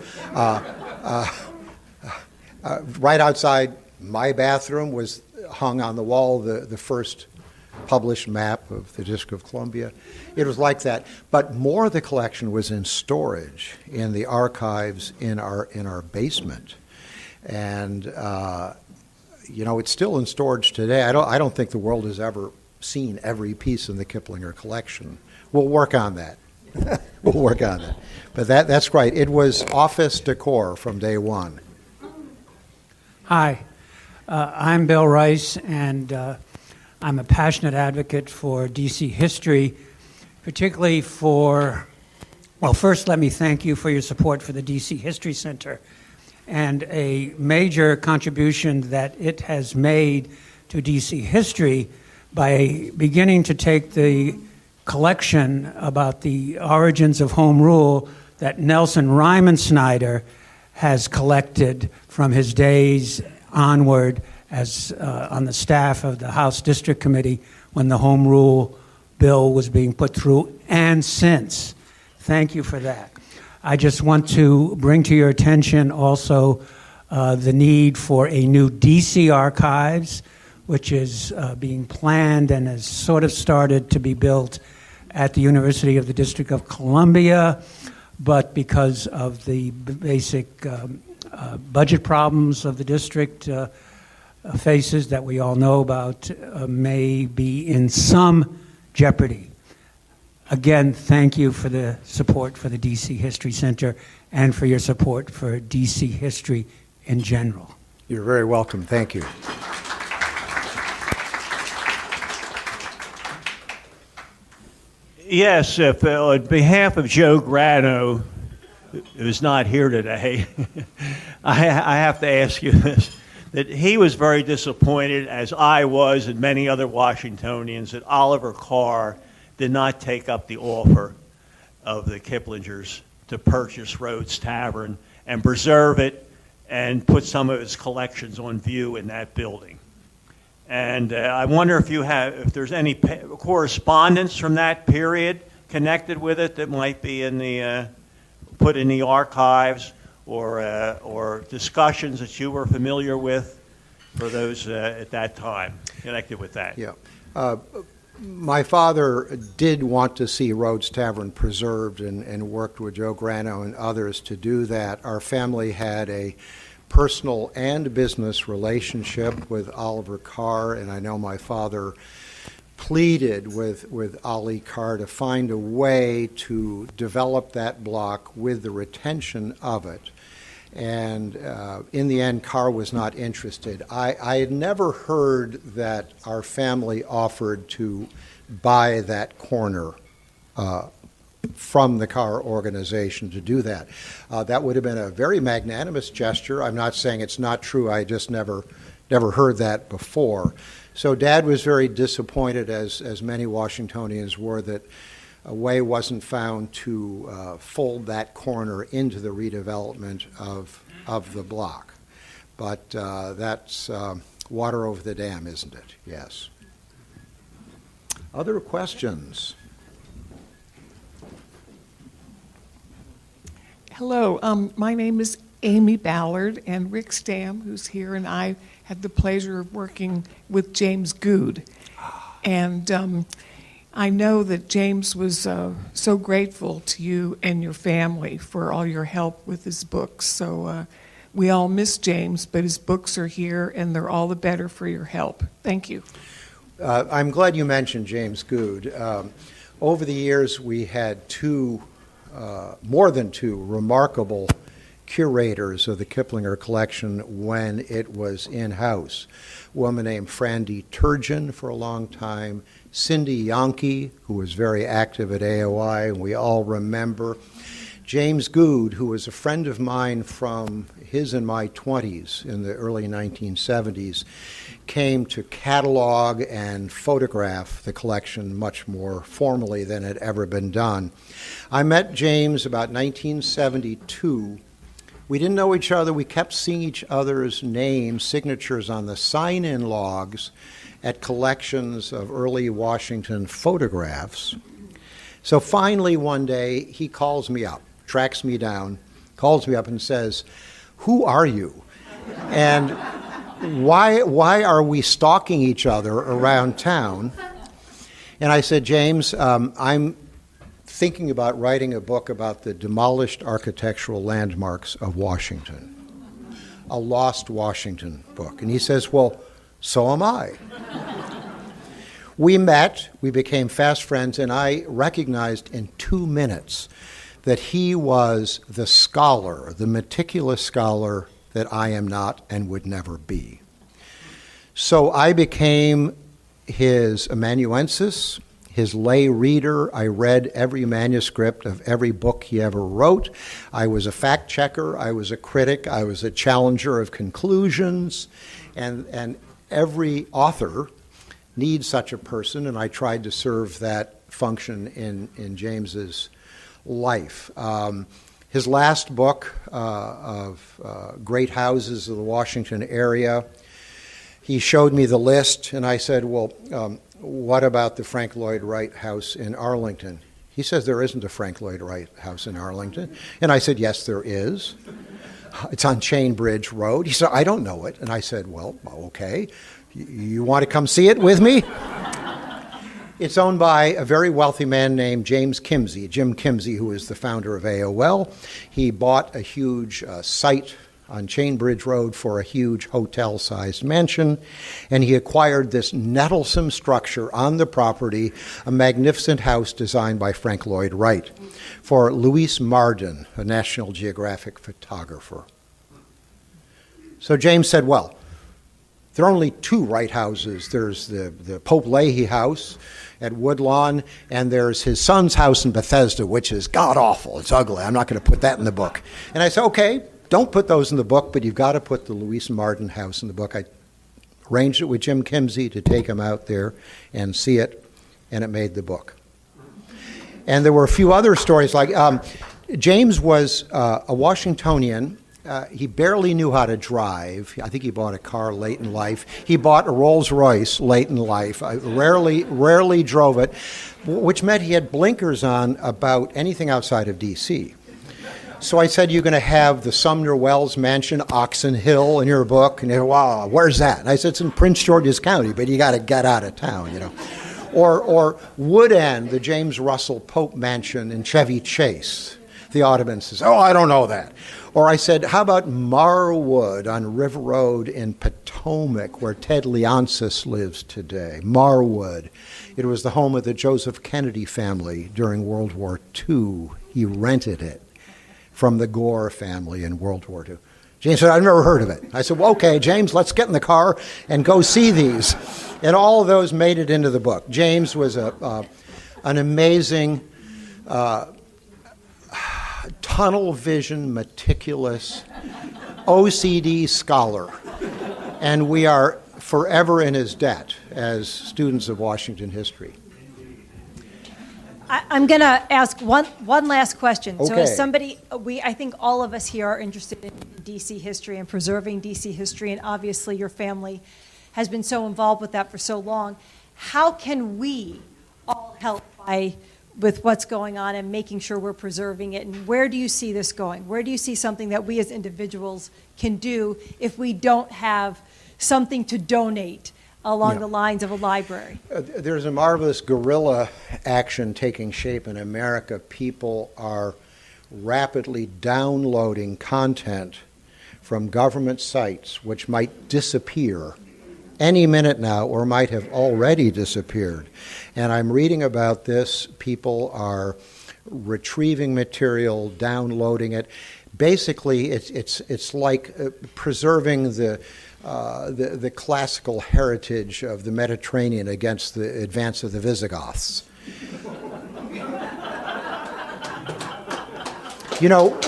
right outside my bathroom was hung on the wall the first published map of the District of Columbia. It was like that. But more of the collection was in storage in the archives in our basement. And, you know, it's still in storage today. I don't think the world has ever seen every piece in the Kiplinger collection. We'll work on that. We'll work on that. But that's right. It was office decor from day one. Hi, I'm Bill Rice, and I'm a passionate advocate for DC history, particularly for, well, first let me thank you for your support for the DC History Center and a major contribution that it has made to DC history by beginning to take the collection about the origins of home rule that Nelson Ryman Snyder has collected from his days onward as on the staff of the House District Committee when the Home Rule bill was being put through, and since. Thank you for that. I just want to bring to your attention also the need for a new DC archives, which is being planned and has sort of started to be built at the University of the District of Columbia, but because of the basic budget problems of the district faces that we all know about, may be in some jeopardy. Again, thank you for the support for the DC History Center and for your support for DC history in general. You're very welcome. Thank you. Yes, if, on behalf of Joe Grano, who's not here today, I have to ask you this, that he was very disappointed, as I was and many other Washingtonians, that Oliver Carr did not take up the offer of the Kiplingers to purchase Rhodes Tavern and preserve it and put some of its collections on view in that building. And I wonder if there's any correspondence from that period connected with it that might be in the put in the archives, or discussions that you were familiar with for those at that time connected with that. Yeah. My father did want to see Rhodes Tavern preserved and worked with Joe Grano and others to do that. Our family had a personal and business relationship with Oliver Carr, and I know my father pleaded with Ollie Carr to find a way to develop that block with the retention of it. And in the end, Carr was not interested. I had never heard that our family offered to buy that corner from the Carr organization to do that. That would have been a very magnanimous gesture. I'm not saying it's not true. I just never heard that before. So Dad was very disappointed, as many Washingtonians were, that a way wasn't found to fold that corner into the redevelopment of the block. But that's water over the dam, isn't it? Yes. Other questions? Hello, my name is Amy Ballard, and Rick Stam, who's here, and I had the pleasure of working with James Good. And I know that James was so grateful to you and your family for all your help with his books. So we all miss James, but his books are here, and they're all the better for your help. Thank you. I'm glad you mentioned James Good. Over the years, we had more than two remarkable curators of the Kiplinger collection when it was in-house. A woman named Frandy Turgeon for a long time, Cindy Yankee, who was very active at AOI, and we all remember. James Good, who was a friend of mine from his and my 20s in the early 1970s, came to catalog and photograph the collection much more formally than had ever been done. I met James about 1972. We didn't know each other. We kept seeing each other's names, signatures on the sign-in logs at collections of early Washington photographs. So finally one day he calls me up, tracks me down, calls me up and says, "Who are you? And why are we stalking each other around town?" And I said, "James, I'm thinking about writing a book about the demolished architectural landmarks of Washington, a lost Washington book." And he says, "Well, so am I." We met, we became fast friends, and I recognized in 2 minutes that he was the scholar, the meticulous scholar that I am not and would never be. So I became his amanuensis, his lay reader. I read every manuscript of every book he ever wrote. I was a fact checker, I was a critic, I was a challenger of conclusions, and every author needs such a person, and I tried to serve that function in James's life. His last book of Great Houses of the Washington Area, he showed me the list, and I said, "Well, what about the Frank Lloyd Wright House in Arlington?" He says, "There isn't a Frank Lloyd Wright House in Arlington." And I said, "Yes, there is. It's on Chain Bridge Road. He said, I don't know it. And I said, well, okay. You want to come see it with me? It's owned by a very wealthy man named Jim Kimsey, who is the founder of AOL. He bought a huge site on Chain Bridge Road for a huge hotel-sized mansion, and he acquired this nettlesome structure on the property, a magnificent house designed by Frank Lloyd Wright, for Louis Marden, a National Geographic photographer. So James said, well, there are only two Wright houses. There's the Pope Leahy house at Woodlawn, and there's his son's house in Bethesda, which is god-awful. It's ugly. I'm not going to put that in the book. And I said, okay, don't put those in the book, but you've got to put the Louis Marden house in the book. I arranged it with Jim Kimsey to take him out there and see it, and it made the book. And there were a few other stories, like James was a Washingtonian. He barely knew how to drive. I think he bought a car late in life. He bought a Rolls Royce late in life. Rarely drove it, which meant he had blinkers on about anything outside of D.C. So I said, you're going to have the Sumner Wells Mansion, Oxon Hill, in your book. And he said, wow, where's that? And I said, it's in Prince George's County, but you got to get out of town, you know. Or Wood End, the James Russell Pope Mansion in Chevy Chase. The Audubon says, oh, I don't know that. Or I said, how about Marwood on River Road in Potomac, where Ted Leonsis lives today? Marwood. It was the home of the Joseph Kennedy family during World War II. He rented it from the Gore family in World War II. James said, I've never heard of it. I said, well, okay, James, let's get in the car and go see these. And all of those made it into the book. James was an amazing tunnel vision, meticulous, OCD scholar. And we are forever in his debt as students of Washington history. I'm going to ask one last question. So Okay. as somebody, I think all of us here are interested in D.C. history and preserving D.C. history, and obviously your family has been so involved with that for so long. How can we all help with what's going on and making sure we're preserving it? And where do you see this going? Where do you see something that we as individuals can do if we don't have something to donate along the lines of a library? There's a marvelous guerrilla action taking shape in America. People are rapidly downloading content from government sites which might disappear any minute now or might have already disappeared. And I'm reading about this. People are retrieving material, downloading it. Basically, it's like preserving the classical heritage of the Mediterranean against the advance of the Visigoths. You know,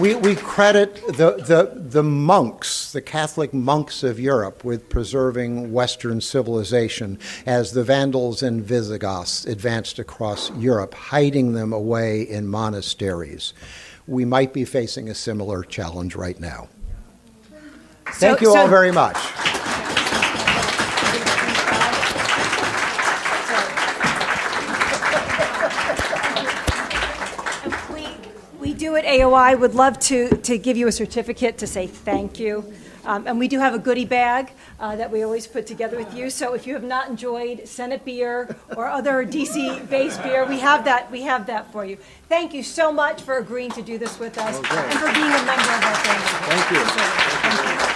we credit the monks, the Catholic monks of Europe, with preserving Western civilization as the Vandals and Visigoths advanced across Europe, hiding them away in monasteries. We might be facing a similar challenge right now. Thank you all very much. We do at AOI would love to give you a certificate to say thank you. And we do have a goodie bag that we always put together with you. So if you have not enjoyed Senate beer or other DC-based beer, we have that for you. Thank you so much for agreeing to do this with us and for being a member of our family. Thank you. Thank you.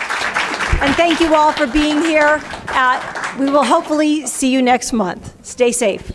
And thank you all for being here. We will hopefully see you next month. Stay safe.